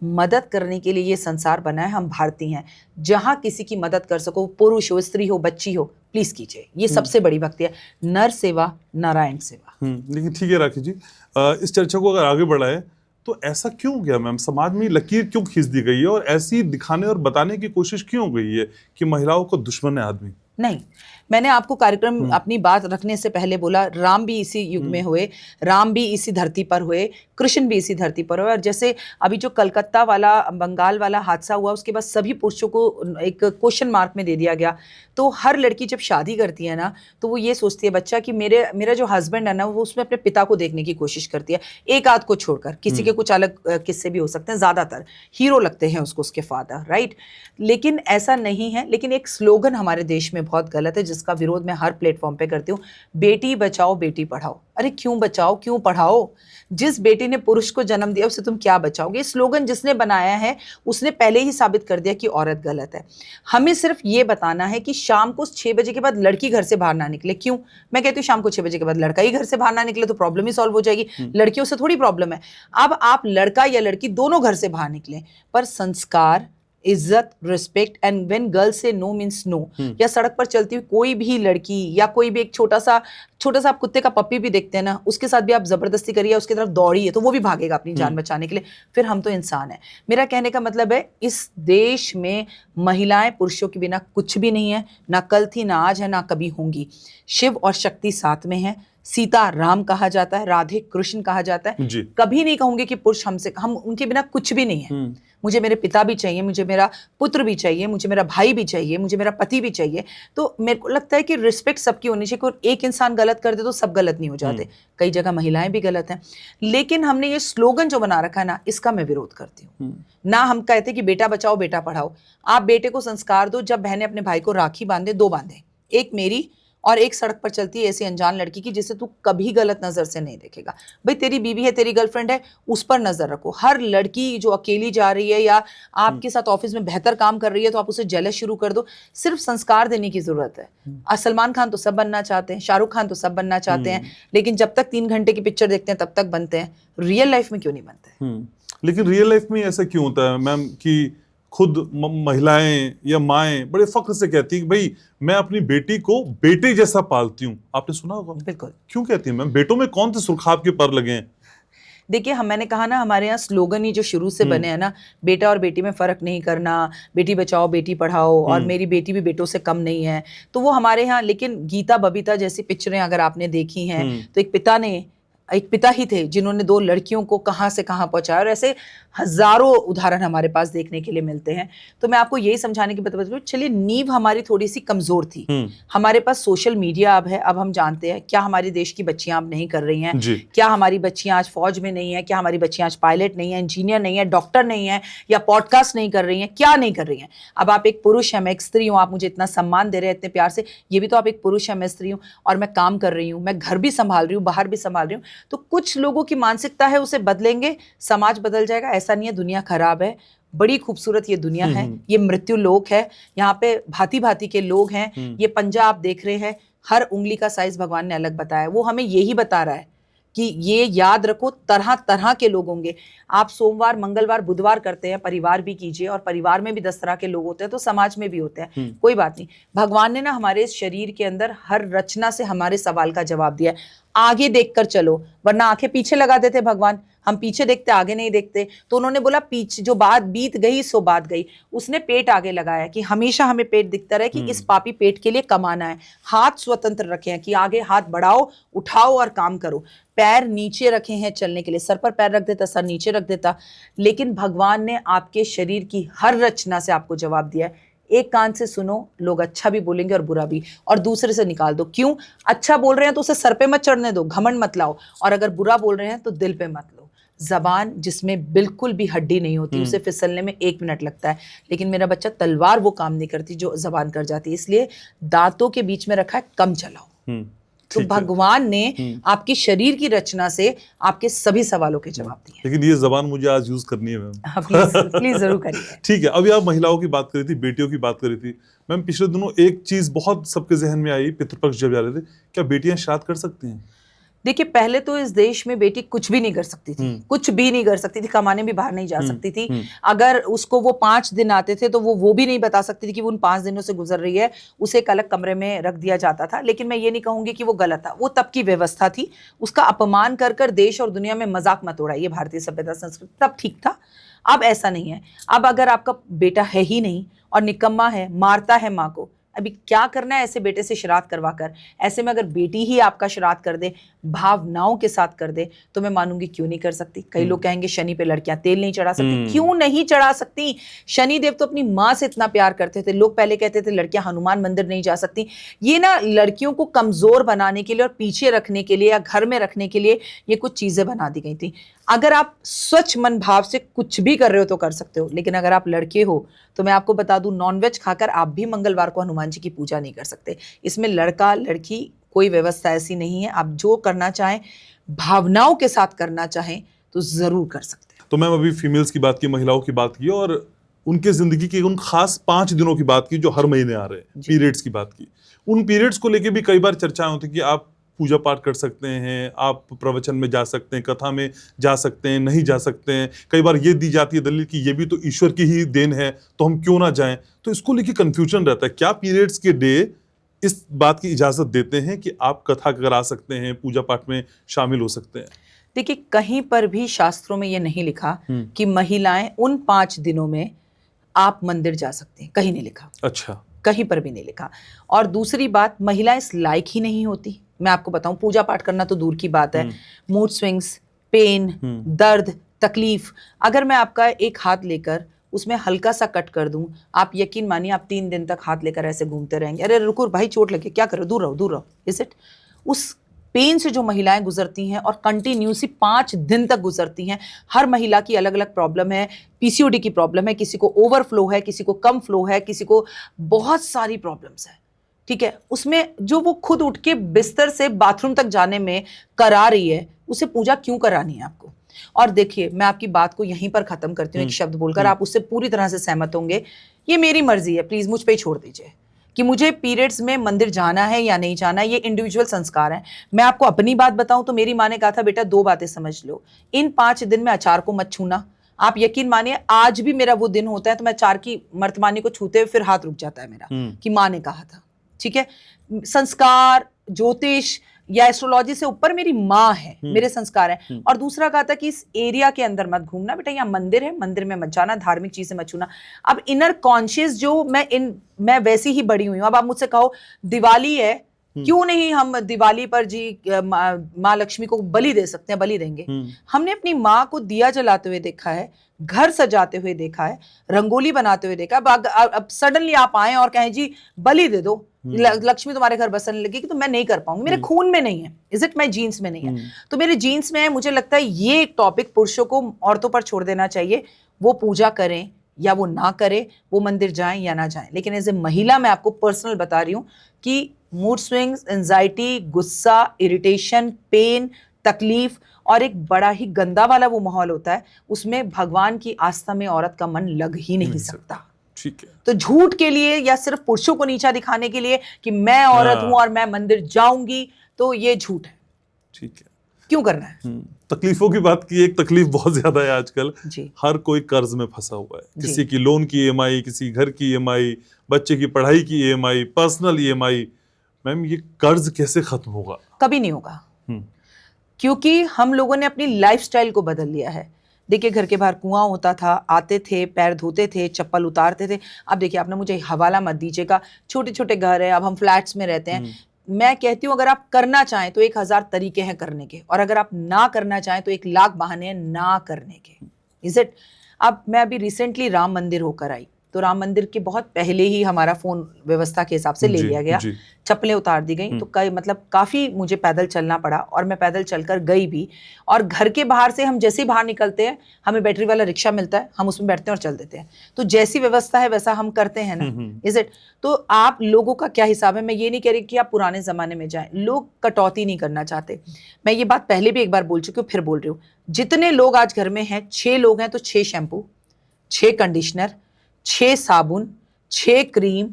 मदद करने के लिए ये संसार बना है, हम भारतीय हैं। जहां किसी की मदद कर सको, पुरुष हो, स्त्री हो, बच्ची हो, प्लीज कीजिए। ये सबसे बड़ी भक्ति है, नर सेवा नारायण सेवा। लेकिन ठीक है राखी जी, इस चर्चा को अगर आगे बढ़ाए तो ऐसा क्यों हो गया मैम, समाज में लकीर क्यों खींच दी गई है और ऐसी दिखाने और बताने की कोशिश क्यों हो गई है कि महिलाओं को दुश्मन है आदमी? नहीं, मैंने आपको कार्यक्रम अपनी बात रखने से पहले बोला, राम भी इसी युग में हुए, राम भी इसी धरती पर हुए, कृष्ण भी इसी धरती पर हुए। और जैसे अभी जो कलकत्ता वाला, बंगाल वाला हादसा हुआ, उसके बाद सभी पुरुषों को एक क्वेश्चन मार्क में दे दिया गया। तो हर लड़की जब शादी करती है ना, तो वो ये सोचती है बच्चा कि मेरा जो हस्बैंड है ना, वो उसमें अपने पिता को देखने की कोशिश करती है, एक आध को छोड़कर। किसी के कुछ अलग किस्से भी हो सकते हैं, ज्यादातर हीरो लगते हैं उसको उसके फादर, राइट। लेकिन ऐसा नहीं है। लेकिन एक स्लोगन हमारे देश में बहुत गलत है, जिसका विरोध मैं हर प्लेटफॉर्म पे करती हूँ, बेटी बचाओ बेटी पढ़ाओ। अरे क्यों बचाओ, क्यों पढ़ाओ? जिस बेटी ने पुरुष को जन्म दिया उसे तुम क्या बचाओगे? ये स्लोगन जिसने बनाया है उसने पहले ही साबित कर दिया कि औरत गलत है। हमें सिर्फ ये बताना है कि शाम को 6 बजे के बाद लड़की घर से बाहर ना निकले। क्यों? मैं कहती हूँ शाम को 6 बजे के बाद लड़का ही घर से बाहर ना निकले तो प्रॉब्लम ही सॉल्व हो जाएगी। लड़कियों से थोड़ी प्रॉब्लम है। अब आप लड़का या लड़की दोनों घर से बाहर निकले, पर संस्कार, इज्जत, रिस्पेक्ट, एंड व्हेन गर्ल से नो मीन्स नो। या सड़क पर चलती हुई कोई भी लड़की या कोई भी एक छोटा सा आप कुत्ते का पप्पी भी देखते हैं ना, उसके साथ भी आप जबरदस्ती करिए, उसकी तरफ दौड़िए, तो वो भी भागेगा अपनी जान बचाने के लिए। फिर हम तो इंसान हैं। मेरा कहने का मतलब है, इस देश में महिलाएं पुरुषों के बिना कुछ भी नहीं है, ना कल थी, ना आज है, ना कभी होंगी। शिव और शक्ति साथ में है, सीता राम कहा जाता है, राधे कृष्ण कहा जाता है। कभी नहीं कहूंगे कि पुरुष हम उनके बिना कुछ भी नहीं है। मुझे मेरे पिता भी चाहिए, मुझे मेरा पुत्र भी चाहिए, मुझे मेरा भाई भी चाहिए, मुझे मेरा पति भी चाहिए। तो मेरे को लगता है कि रिस्पेक्ट सबकी होनी चाहिए। और एक इंसान गलत कर दे तो सब गलत नहीं हो जाते। कई जगह महिलाएं भी गलत हैं। लेकिन हमने ये स्लोगन जो बना रखा है ना, इसका मैं विरोध करती हूँ। ना हम कहते कि बेटा बचाओ बेटा पढ़ाओ। आप बेटे को संस्कार दो, जब बहनें अपने भाई को राखी बांधे, 2 बांधे, एक मेरी और एक सड़क पर चलती है ऐसी अनजान लड़की की जिसे तू कभी गलत नजर से नहीं देखेगा। भाई तेरी बीवी है, तेरी गर्लफ्रेंड है, उस पर नजर रखो। हर लड़की जो अकेली जा रही है या आपके साथ ऑफिस में बेहतर काम कर रही है तो आप उसे जेलस शुरू कर दो। सिर्फ संस्कार देने की जरूरत है। सलमान खान तो सब बनना चाहते हैं, शाहरुख खान तो सब बनना चाहते हैं, लेकिन जब तक 3 घंटे की पिक्चर देखते हैं तब तक बनते हैं। रियल लाइफ में क्यों नहीं बनते? लेकिन रियल लाइफ में ऐसा क्यों होता है मैम कि खुद महिलाएं या माएं बड़े फख्र से कहती हैं कि भाई मैं अपनी बेटी को बेटे जैसा पालती हूँ? आपने सुना होगा। बिल्कुल। क्यों कहती हैं मैम? बेटों में कौन से सुरखाब के पर लगे हैं? देखिए, मैंने कहा ना, हमारे यहाँ स्लोगन ही जो शुरू से बने हैं ना, बेटा और बेटी में फर्क नहीं करना, बेटी बचाओ बेटी पढ़ाओ, और मेरी बेटी भी बेटों से कम नहीं है, तो वो हमारे यहाँ। लेकिन गीता बबीता जैसी पिक्चरें अगर आपने देखी हैं तो एक पिता ही थे जिन्होंने 2 लड़कियों को कहां से कहां पहुंचाया, और ऐसे हजारों उदाहरण हमारे पास देखने के लिए मिलते हैं। तो मैं आपको यही समझाने की बात, चलिए नींव हमारी थोड़ी सी कमजोर थी। हमारे पास सोशल मीडिया अब है, अब हम जानते हैं क्या हमारे देश की बच्चियां अब नहीं कर रही हैं, क्या हमारी बच्चियां आज फौज में नहीं है, क्या हमारी बच्चियां आज पायलट नहीं है, इंजीनियर नहीं है, डॉक्टर नहीं है, या पॉडकास्ट नहीं कर रही हैं, क्या नहीं कर रही हैं। अब आप एक पुरुष हैं, मैं एक स्त्री हूँ, आप मुझे इतना सम्मान दे रहे हैं इतने प्यार से, ये भी तो आप एक पुरुष हैं, मैं स्त्री हूँ, और मैं काम कर रही हूँ, मैं घर भी संभाल रही हूँ, बाहर भी संभाल रही हूँ। तो कुछ लोगों की मानसिकता है, उसे बदलेंगे, समाज बदल जाएगा। ऐसा नहीं है, दुनिया खराब है, बड़ी खूबसूरत ये दुनिया है। ये मृत्यु लोक है, यहाँ पे भांति भांति के लोग हैं। ये पंजा आप देख रहे हैं, हर उंगली का साइज भगवान ने अलग बताया। वो हमें यही बता रहा है कि ये याद रखो, तरह तरह के लोग होंगे। आप सोमवार मंगलवार बुधवार करते हैं, परिवार भी कीजिए, और परिवार में भी 10 तरह के लोग होते हैं, तो समाज में भी होते हैं। कोई बात नहीं, भगवान ने ना हमारे शरीर के अंदर हर रचना से हमारे सवाल का जवाब दिया है। आगे देखकर चलो, वरना आंखें पीछे लगा देते भगवान। हम पीछे देखते, आगे नहीं देखते। तो उन्होंने बोला पीछे जो बात बीत गई सो बात गई। उसने पेट आगे लगाया कि हमेशा हमें पेट दिखता रहे कि इस पापी पेट के लिए कमाना है। हाथ स्वतंत्र रखे हैं कि आगे हाथ बढ़ाओ, उठाओ और काम करो। पैर नीचे रखे हैं चलने के लिए, सर पर पैर रख देता, सर नीचे रख देता। लेकिन भगवान ने आपके शरीर की हर रचना से आपको जवाब दिया है। एक कान से सुनो, लोग अच्छा भी बोलेंगे और बुरा भी, और दूसरे से निकाल दो। क्यों? अच्छा बोल रहे हैं तो उसे सर पे मत चढ़ने दो, घमंड मत लाओ, और अगर बुरा बोल रहे हैं तो दिल पे मत लो। जबान जिसमें बिल्कुल भी हड्डी नहीं होती, उसे फिसलने में 1 मिनट लगता है, लेकिन मेरा बच्चा तलवार वो काम नहीं करती जो जबान कर जाती है। इसलिए दांतों के बीच में रखा है, कम चलाओ। तो भगवान ने आपकी शरीर की रचना से आपके सभी सवालों के जवाब दिए। लेकिन ये जबान मुझे आज यूज करनी है मैम। प्लीज जरूर करिए। ठीक है, अभी आप महिलाओं की बात कर रही थी, बेटियों की बात कर रही थी मैम। पिछले दिनों एक चीज बहुत सबके जहन में आई, पितृपक्ष जब जा रहे थे, क्या बेटियां श्राद्ध कर सकती हैं? देखिए, पहले तो इस देश में बेटी कुछ भी नहीं कर सकती थी, कुछ भी नहीं कर सकती थी, कमाने भी बाहर नहीं जा सकती थी। अगर उसको वो 5 दिन आते थे तो वो भी नहीं बता सकती थी कि वो उन 5 दिनों से गुजर रही है, उसे एक अलग कमरे में रख दिया जाता था। लेकिन मैं ये नहीं कहूंगी कि वो गलत था, वो तब की व्यवस्था थी। उसका अपमान कर कर देश और दुनिया में मजाक मत उड़ाइए, भारतीय सभ्यता संस्कृति तब ठीक था, अब ऐसा नहीं है। अब अगर आपका बेटा है ही नहीं और निकम्मा है, मारता है माँ को, अभी क्या करना है ऐसे बेटे से श्राद्ध करवाकर? ऐसे में अगर बेटी ही आपका श्राद्ध कर दे, भावनाओं के साथ कर दे, तो मैं मानूंगी क्यों नहीं कर सकती। कई लोग कहेंगे शनि पे लड़कियां तेल नहीं चढ़ा सकती, क्यों नहीं चढ़ा सकती? शनि देव तो अपनी माँ से इतना प्यार करते थे। लोग पहले कहते थे लड़कियां हनुमान मंदिर नहीं जा सकती। ये ना लड़कियों को कमजोर बनाने के लिए और पीछे रखने के लिए या घर में रखने के लिए ये कुछ चीजें बना दी गई थी। अगर आप स्वच्छ मन भाव से कुछ भी कर रहे हो तो कर सकते हो, लेकिन अगर आप लड़के हो तो मैं आपको बता दूं, नॉनवेज खाकर आप भी मंगलवार को हनुमान जी की पूजा नहीं कर सकते। इसमें लड़का लड़की कोई व्यवस्था ऐसी नहीं है। आप जो करना चाहें, भावनाओं के साथ करना चाहें तो जरूर कर सकते हैं। तो मैम अभी फीमेल्स की बात की, महिलाओं की बात की और उनके जिंदगी के उन खास 5 दिनों की बात की जो हर महीने आ रहे हैं, पीरियड्स की बात की। उन पीरियड्स को लेके भी कई बार चर्चाएं होती कि आप पूजा पाठ कर सकते हैं, आप प्रवचन में जा सकते हैं, कथा में जा सकते हैं, नहीं जा सकते हैं। कई बार ये दी जाती है दलील कि ये भी तो ईश्वर की ही देन है, तो हम क्यों ना जाएं। तो इसको लेके कंफ्यूजन रहता है। क्या पीरियड्स के डे इस बात की इजाजत देते हैं कि आप कथा करा सकते हैं, पूजा पाठ में शामिल हो सकते हैं? देखिए, कहीं पर भी शास्त्रों में ये नहीं लिखा कि महिलाएं उन 5 दिनों में आप मंदिर जा सकते हैं, कहीं नहीं लिखा। अच्छा, कहीं पर भी नहीं लिखा। और दूसरी बात, महिलाएं इस लायक ही नहीं होती। मैं आपको बताऊं, पूजा पाठ करना तो दूर की बात है, मूड स्विंग्स, पेन, दर्द, तकलीफ, अगर मैं आपका एक हाथ लेकर उसमें हल्का सा कट कर दूं, आप यकीन मानिए आप 3 दिन तक हाथ लेकर ऐसे घूमते रहेंगे। अरे रुको भाई, चोट लगे, क्या करो, दूर रहो, दूर रहो। Is it? उस पेन से जो महिलाएं गुजरती हैं और कंटिन्यूसली 5 दिन तक गुजरती हैं। हर महिला की अलग अलग प्रॉब्लम है। पीसीओडी की प्रॉब्लम है, किसी को ओवरफ्लो है, किसी को कम फ्लो है, किसी को बहुत सारी प्रॉब्लम्स है। ठीक है, उसमें जो वो खुद उठ के बिस्तर से बाथरूम तक जाने में करा रही है, उसे पूजा क्यों करानी है आपको? और देखिए, मैं आपकी बात को यहीं पर खत्म करती हूँ एक शब्द बोलकर, आप उससे पूरी तरह से सहमत होंगे। ये मेरी मर्जी है, प्लीज मुझ पे ही छोड़ दीजिए कि मुझे पीरियड्स में मंदिर जाना है या नहीं जाना। ये इंडिविजुअल संस्कार है। मैं आपको अपनी बात बताऊं तो मेरी माँ ने कहा था, बेटा 2 बातें समझ लो, इन 5 दिन में अचार को मत छूना। आप यकीन मानिए, आज भी मेरा वो दिन होता है तो मैं अचार की मर्तमानी को छूते हुए फिर हाथ रुक जाता है मेरा, कि माँ ने कहा था। ठीक है, संस्कार, ज्योतिष या एस्ट्रोलॉजी से ऊपर मेरी माँ है, मेरे संस्कार है। और दूसरा कहा था कि इस एरिया के अंदर मत घूमना बेटा, यहाँ मंदिर है, मंदिर में मत जाना, धार्मिक चीजें मत छूना। अब इनर कॉन्शियस जो मैं वैसी ही बड़ी हुई हूँ। अब आप मुझसे कहो दिवाली है, क्यों नहीं हम दिवाली पर जी माँ लक्ष्मी को बलि दे सकते हैं? बलि देंगे। हमने अपनी माँ को दिया जलाते हुए देखा है, घर सजाते हुए देखा है, रंगोली बनाते हुए देखा। अब सडनली आप आए और कहें जी बलि दे दो, लक्ष्मी तुम्हारे घर बसने लगेगी, तो मैं नहीं कर पाऊंगी। मेरे खून में नहीं है, इज इट? माय जीन्स में नहीं है, तो मेरे जीन्स में है। मुझे लगता है ये टॉपिक पुरुषों को औरतों पर छोड़ देना चाहिए। वो पूजा करें या वो ना करें, वो मंदिर जाएं या ना जाएं, लेकिन एज ए महिला मैं आपको पर्सनल बता रही हूं कि मूड स्विंग्स, एंजाइटी, गुस्सा, इरिटेशन, पेन, तकलीफ और एक बड़ा ही गंदा वाला वो माहौल होता है, उसमें भगवान की आस्था में औरत का मन लग ही नहीं सकता। ठीक है। तो झूठ के लिए या सिर्फ पुरुषों को नीचा दिखाने के लिए कि मैं औरत हूं और मैं मंदिर जाऊंगी, तो ये झूठ है। ठीक है, क्यों करना है? तकलीफों की बात की, एक तकलीफ बहुत ज्यादा है आजकल जी। हर कोई कर्ज में फंसा हुआ है। किसी की लोन की ईएमआई, किसी घर की ईएमआई, बच्चे की पढ़ाई की ईएमआई, पर्सनल ईएमआई। मैम, ये कर्ज कैसे खत्म होगा? कभी नहीं होगा, क्योंकि हम लोगों ने अपनी लाइफस्टाइल को बदल लिया है। देखिए, घर के बाहर कुआं होता था, आते थे, पैर धोते थे, चप्पल उतारते थे। अब देखिए, आपने मुझे हवाला मत दीजिएगा, छोटे छोटे घर है, अब हम फ्लैट्स में रहते हैं। मैं कहती हूँ, अगर आप करना चाहें तो 1000 तरीके हैं करने के, और अगर आप ना करना चाहें तो 1,00,000 बहाने हैं ना करने के। Is it? अब मैं अभी रिसेंटली राम मंदिर होकर आई, तो राम मंदिर के बहुत पहले ही हमारा फोन व्यवस्था के हिसाब से ले लिया गया, चप्पलें उतार दी गई। तो काफी मुझे पैदल चलना पड़ा, और मैं पैदल चलकर गई भी। और घर के बाहर से हम जैसे ही बाहर निकलते हैं, हमें बैटरी वाला रिक्शा मिलता है, हम उसमें बैठते हैं और चल देते हैं। तो जैसी व्यवस्था है वैसा हम करते हैं ना। Is it? तो आप लोगों का क्या हिसाब है? मैं ये नहीं कह रही कि आप पुराने जमाने में जाएं, लोग कटौती नहीं करना चाहते। मैं ये बात पहले भी एक बार बोल चुकी हूँ, फिर बोल रही हूँ। जितने लोग आज घर में हैं, 6 लोग हैं तो 6 शैम्पू, 6 कंडीशनर, 6 साबुन, 6 क्रीम,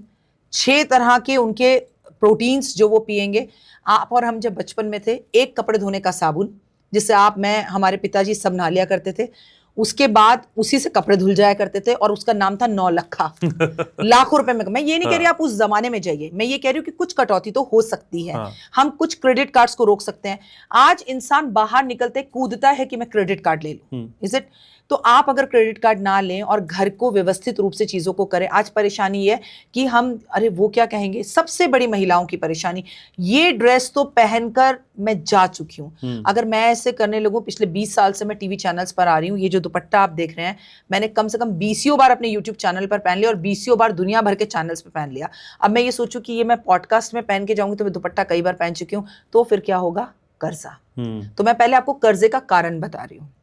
6 तरह के उनके प्रोटीन्स जो वो पिएंगे। आप और हम जब बचपन में थे, एक कपड़े धोने का साबुन जिससे आप, मैं, हमारे पिताजी सब नहा लिया करते थे, उसके बाद उसी से कपड़े धुल जाया करते थे और उसका नाम था 9 लखा। लाखों रुपए में। मैं ये नहीं कह रही आप उस जमाने में जाइए, मैं ये कह रही हूँ कि कुछ कटौती तो हो सकती है। हम कुछ क्रेडिट कार्ड्स को रोक सकते हैं। आज इंसान बाहर निकलते कूदता है कि मैं क्रेडिट कार्ड ले लूं, इज इट? तो आप अगर क्रेडिट कार्ड ना लें और घर को व्यवस्थित रूप से चीजों को करें। आज परेशानी ये है कि हम, अरे वो क्या कहेंगे, सबसे बड़ी महिलाओं की परेशानी, ये ड्रेस तो पहनकर मैं जा चुकी हूं। अगर मैं ऐसे करने लगूं, पिछले 20 साल से मैं टीवी चैनल्स पर आ रही हूं, ये जो दुपट्टा आप देख रहे हैं मैंने कम से कम 20 बार अपने यूट्यूब चैनल पर पहन लिया और 20 बार दुनिया भर के चैनल्स पर पहन लिया। अब मैं ये सोचूं कि ये मैं पॉडकास्ट में पहन के जाऊंगी तो मैं दुपट्टा कई बार पहन चुकी हूँ, तो फिर क्या होगा? कर्जा। तो मैं पहले आपको कर्जे का कारण बता रही हूँ।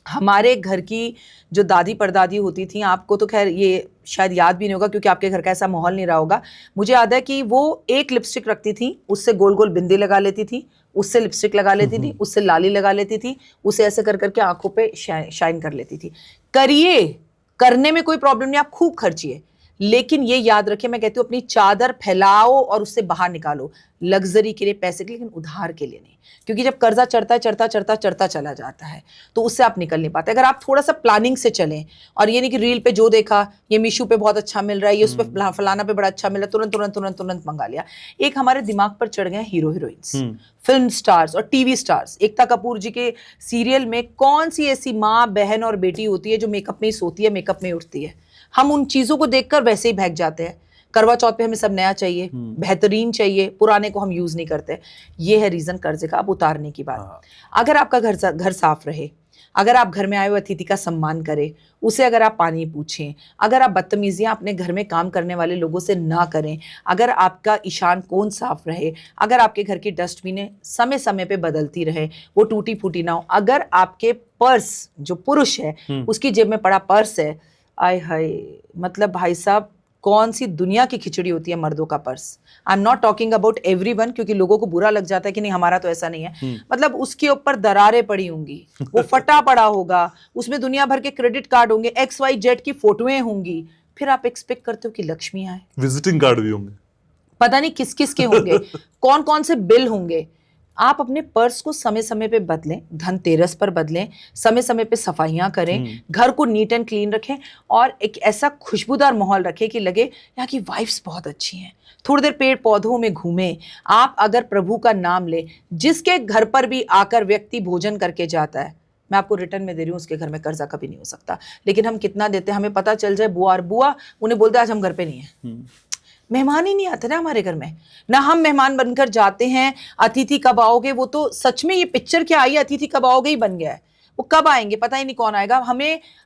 हमारे घर की जो दादी परदादी होती थी, आपको तो खैर ये शायद याद भी नहीं होगा क्योंकि आपके घर का ऐसा माहौल नहीं रहा होगा। मुझे याद है कि वो एक लिपस्टिक रखती थी, उससे गोल गोल बिंदी लगा लेती थी, उससे लिपस्टिक लगा लेती थी, उससे लाली लगा लेती थी, उसे ऐसे कर करके आंखों पे शाइन कर लेती थी। करिए, करने में कोई प्रॉब्लम नहीं, आप खूब खर्चिए, लेकिन ये याद रखिए, मैं कहती हूँ अपनी चादर फैलाओ और उससे बाहर निकालो, लग्जरी के लिए, पैसे के लिए, लेकिन उधार के लिए नहीं। क्योंकि जब कर्जा चढ़ता चला जाता है तो उससे आप निकल नहीं पाते। अगर आप थोड़ा सा प्लानिंग से चलें और ये नहीं कि रील पे जो देखा, ये मीशो पे बहुत अच्छा मिल रहा है, ये उस पे फलाना पे बड़ा अच्छा मिल रहा है, तुरंत मंगा लिया। एक हमारे दिमाग पर चढ़ गए हीरो हीरोइंस, फिल्म स्टार्स और टीवी स्टार्स। एकता कपूर जी के सीरियल में कौन सी ऐसी माँ, बहन और बेटी होती है जो मेकअप में ही सोती है, मेकअप में ही उठती है? हम उन चीजों को देखकर वैसे ही भाग जाते हैं। करवा चौथ पे हमें सब नया चाहिए, बेहतरीन चाहिए, पुराने को हम यूज नहीं करते। ये है रीजन कर्जे का। अब उतारने की बात, अगर आपका घर साफ रहे, अगर आप घर में आए हुए अतिथि का सम्मान करें, उसे अगर आप पानी पूछें, अगर आप बदतमीजियां अपने घर में काम करने वाले लोगों से ना करें, अगर आपका ईशान कोण साफ रहे, अगर आपके घर की डस्टबिनें समय समय पे बदलती रहे, वो टूटी फूटी ना हो, अगर आपके पर्स, जो पुरुष है उसकी जेब में पड़ा पर्स है, आय हाय, मतलब भाई साहब, कौन सी दुनिया की खिचड़ी होती है मर्दों का purse. I am not talking about everyone, क्योंकि लोगों को बुरा लग जाता है कि नहीं हमारा तो ऐसा नहीं है। मतलब उसके ऊपर दरारें पड़ी होंगी, वो फटा पड़ा होगा, उसमें दुनिया भर के क्रेडिट कार्ड होंगे, XYZ की फोटोएं होंगी, फिर आप एक्सपेक्ट करते हो कि लक्ष्मी आए। विजिटिंग कार्ड भी होंगे, पता नहीं किस किस के होंगे, कौन कौन से बिल होंगे। आप अपने पर्स को समय समय पे बदलें, धनतेरस पर बदलें, समय समय पे सफाइयां करें, घर को नीट एंड क्लीन रखें और एक ऐसा खुशबूदार माहौल रखें कि लगे यहाँ की वाइफ्स बहुत अच्छी हैं। थोड़ी देर पेड़ पौधों में घूमें। आप अगर प्रभु का नाम लें, जिसके घर पर भी आकर व्यक्ति भोजन करके जाता है, मैं आपको रिटर्न में दे रही हूँ, उसके घर में कर्जा कभी नहीं हो सकता। लेकिन हम कितना देते हैं, हमें पता चल जाए बुआ उन्हें बोलते आज हम घर पे नहीं है, मेहमान ही नहीं आते ना हमारे घर में, ना हम मेहमान बनकर जाते हैं। अतिथि कब आओगे, वो तो सच में ये पिक्चर क्या आई, अतिथि कब आओगे ही बन गया है। वो कब आएंगे पता ही नहीं, कौन आएगा।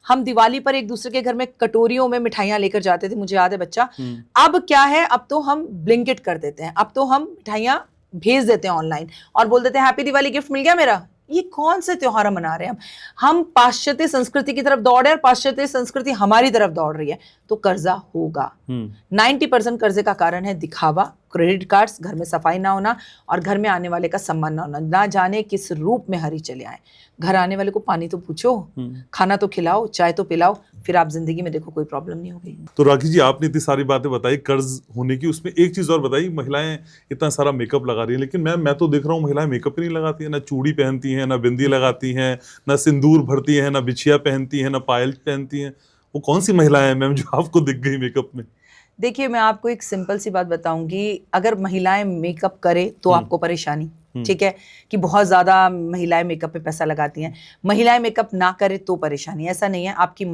हम दिवाली पर एक दूसरे के घर में कटोरियों में मिठाइयां लेकर जाते थे, मुझे याद है बच्चा। अब क्या है, अब तो हम ब्लिंकिट कर देते हैं, अब तो हम मिठाइयां भेज देते हैं ऑनलाइन और बोल देते हैं हैप्पी दिवाली, गिफ्ट मिल गया मेरा। ये कौन से त्योहार हम मना रहे हैं? हम पाश्चात्य संस्कृति की तरफ दौड़ रहे हैं और पाश्चात्य संस्कृति हमारी तरफ दौड़ रही है, तो कर्जा होगा। 90% कर्जे का कारण है दिखावा, क्रेडिट कार्ड्स, घर में सफाई ना होना और घर में आने वाले का सम्मान ना होना। ना जाने किस रूप में हरी चले आए। घर आने वाले को पानी तो पूछो, खाना तो खिलाओ, चाय तो पिलाओ, फिर आप जिंदगी में देखो कोई प्रॉब्लम नहीं होगी। तो राखी जी, आपने इतनी सारी बातें बताई कर्ज होने की, उसमें एक चीज और बताई, महिलाएं इतना सारा मेकअप लगा रही हैं, लेकिन मैं तो देख रहा हूँ महिलाएं मेकअप ही नहीं लगाती है, ना चूड़ी पहनती हैं, ना बिंदी लगाती हैं, ना सिंदूर भरती हैं, ना बिछिया पहनती हैं, ना पायल पहनती हैं। वो कौन सी महिलाएं हैं मैम जो आपको दिख गई मेकअप में? देखिए, मैं आपको एक सिंपल सी बात बताऊंगी, अगर महिलाएं मेकअप करे तो आपको परेशानी, ठीक है, कि बहुत ज्यादा महिलाएं मेकअप पे पैसा लगाती हैं। महिलाएं मेकअप ना करे तो परेशानी, ऐसा नहीं है। आपकी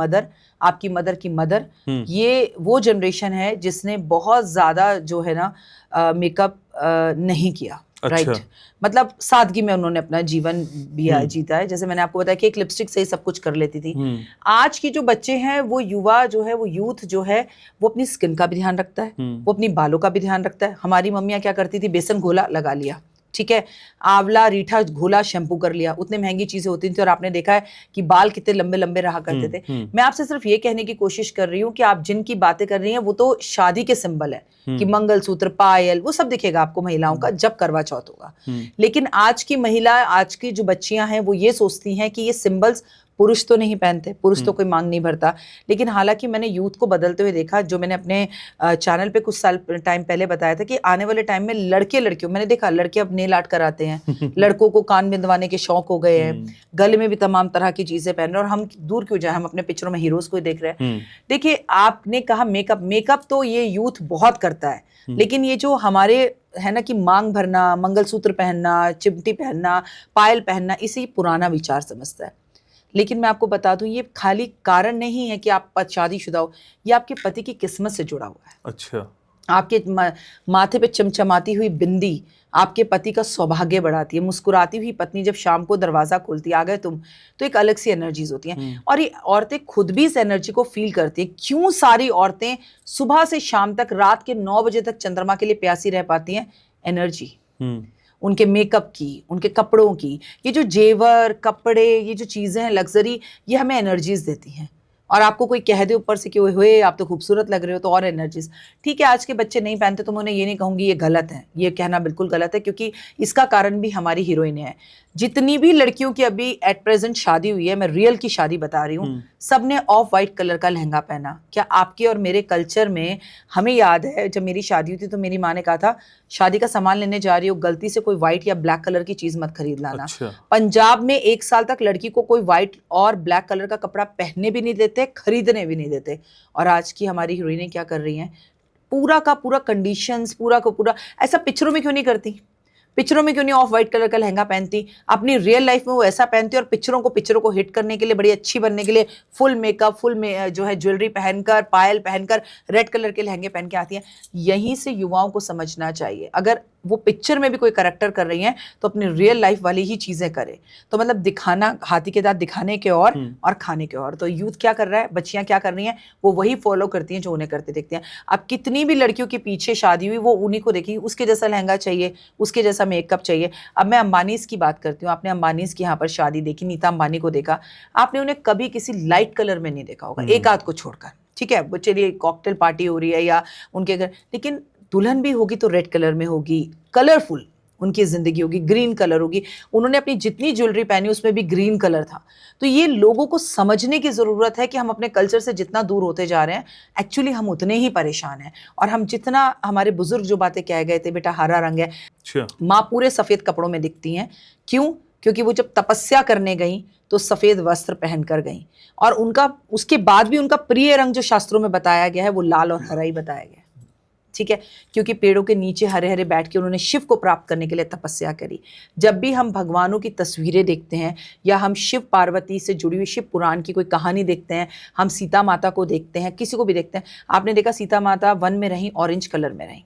मदर की मदर, ये वो जनरेशन है जिसने बहुत ज्यादा जो है ना मेकअप नहीं किया। अच्छा। राइट, मतलब सादगी में उन्होंने अपना जीवन जीता है। जैसे मैंने आपको बताया कि एक लिपस्टिक से ही सब कुछ कर लेती थी। आज की जो बच्चे हैं, वो युवा जो है, वो यूथ जो है, वो अपनी स्किन का भी ध्यान रखता है, वो अपनी बालों का भी ध्यान रखता है। हमारी मम्मियाँ क्या करती थी, बेसन घोला लगा लिया, ठीक है, आंवला रीठा घोला शैम्पू कर लिया, उतनी महंगी चीजें होती थी और आपने देखा है कि बाल कितने लंबे लंबे रहा करते थे। मैं आपसे सिर्फ ये कहने की कोशिश कर रही हूँ कि आप जिनकी बातें कर रही हैं वो तो शादी के सिंबल है कि मंगलसूत्र, पायल, वो सब दिखेगा आपको महिलाओं का जब करवा चौथ होगा। लेकिन आज की महिला, आज की जो बच्चियां हैं, वो ये सोचती हैं कि ये सिंबल्स पुरुष तो नहीं पहनते, पुरुष तो कोई मांग नहीं भरता, लेकिन हालांकि मैंने यूथ को बदलते हुए देखा। जो मैंने अपने चैनल पे कुछ साल टाइम पहले बताया था कि आने वाले टाइम में लड़के लड़कियों, मैंने देखा लड़के अब नेल आर्ट कराते हैं, लड़कों को कान बिंदवाने के शौक हो गए हैं, गले में भी तमाम तरह की चीजें पहन रहे हैं, और हम दूर क्यों जाए, हम अपने पिक्चरों में हीरोज को ही देख रहे हैं। देखिए, आपने कहा मेकअप, मेकअप तो ये यूथ बहुत करता है, लेकिन ये जो हमारे है ना कि मांग भरना, मंगलसूत्र पहनना, चिमटी पहनना, पायल पहनना, इसे पुराना विचार समझता है। लेकिन मैं आपको बता दूं, ये खाली कारण नहीं है कि आप शादीशुदा हो, ये आपके पति की किस्मत से जुड़ा हुआ है। अच्छा। आपके माथे पे चमचमाती हुई बिंदी आपके पति का सौभाग्य बढ़ाती है। मुस्कुराती हुई पत्नी जब शाम को दरवाजा खोलती है, आ गए तुम, तो एक अलग सी एनर्जीज होती हैं, और ये औरतें खुद भी इस एनर्जी को फील करती हैं। क्यों सारी औरतें सुबह से शाम तक, रात के 9 बजे तक चंद्रमा के लिए प्यासी रह पाती हैं? एनर्जी, उनके मेकअप की, उनके कपड़ों की, ये जो जेवर, कपड़े, ये जो चीजें हैं लग्जरी, ये हमें एनर्जीज देती हैं। और आपको कोई कह दे ऊपर से कि ओए आप तो खूबसूरत लग रहे हो, तो और एनर्जीज। ठीक है, आज के बच्चे नहीं पहनते, तो मैं उन्हें ये नहीं कहूंगी ये गलत है, ये कहना बिल्कुल गलत है, क्योंकि इसका कारण भी हमारी हीरोइनें हैं। जितनी भी लड़कियों की अभी एट प्रेजेंट शादी हुई है, मैं रियल की शादी बता रही हूँ, सबने ऑफ वाइट कलर का लहंगा पहना। क्या आपके और मेरे कल्चर में, हमें याद है जब मेरी शादी हुई थी तो मेरी माँ ने कहा था, शादी का सामान लेने जा रही हो, गलती से कोई व्हाइट या ब्लैक कलर की चीज मत खरीद लाना। अच्छा। पंजाब में 1 साल तक लड़की को कोई व्हाइट और ब्लैक कलर का कपड़ा पहनने भी नहीं देते, खरीदने भी नहीं देते। और आज की हमारी हीरोइनें क्या कर रही हैं, पूरा का पूरा कंडीशंस, पूरा का पूरा ऐसा पिक्चरों में क्यों नहीं करती? पिक्चरों में क्यों नहीं ऑफ वाइट कलर का लहंगा पहनती? अपनी रियल लाइफ में वो ऐसा पहनती, और पिक्चरों को हिट करने के लिए, बड़ी अच्छी बनने के लिए फुल मेकअप, जो है ज्वेलरी पहनकर, पायल पहनकर, रेड कलर के लहंगे पहन के आती हैं। यहीं से युवाओं को समझना चाहिए, अगर वो पिक्चर में भी कोई कैरेक्टर कर रही हैं तो अपनी रियल लाइफ वाली ही चीजें करे। तो मतलब दिखाना, हाथी के दांत दिखाने के और खाने के और। तो यूथ क्या कर रहा है, बच्चियां क्या कर रही हैं, वो वही फॉलो करती हैं जो उन्हें करते देखते हैं। अब कितनी भी लड़कियों के पीछे शादी हुई, वो उन्हीं को देखेंगी, उसके जैसा लहंगा चाहिए, उसके जैसा मेकअप चाहिए। अब मैं अंबानीज की बात करती हूँ, आपने अंबानीज की यहाँ पर शादी देखी, नीता अंबानी को देखा, आपने उन्हें कभी किसी लाइट कलर में नहीं देखा होगा, एक आध को छोड़कर। ठीक है, वो चलिए कॉकटेल पार्टी हो रही है या उनके घर, लेकिन दुल्हन भी होगी तो रेड कलर में होगी, कलरफुल उनकी जिंदगी होगी, ग्रीन कलर होगी। उन्होंने अपनी जितनी ज्वेलरी पहनी उसमें भी ग्रीन कलर था। तो ये लोगों को समझने की जरूरत है कि हम अपने कल्चर से जितना दूर होते जा रहे हैं, एक्चुअली हम उतने ही परेशान हैं। और हम जितना, हमारे बुजुर्ग जो बातें कह गए थे, बेटा हरा रंग है, माँ पूरे सफेद कपड़ों में दिखती हैं। क्यों? क्योंकि वो जब तपस्या करने गई तो सफेद वस्त्र पहनकर गई, और उनका उसके बाद भी उनका प्रिय रंग जो शास्त्रों में बताया गया है वो लाल और हरा ही बताया गया है। ठीक है, क्योंकि पेड़ों के नीचे हरे हरे बैठ के उन्होंने शिव को प्राप्त करने के लिए तपस्या करी। जब भी हम भगवानों की तस्वीरें देखते हैं, या हम शिव पार्वती से जुड़ी हुई शिव पुराण की कोई कहानी देखते हैं, हम सीता माता को देखते हैं, किसी को भी देखते हैं, आपने देखा सीता माता वन में रही, ऑरेंज कलर में रही।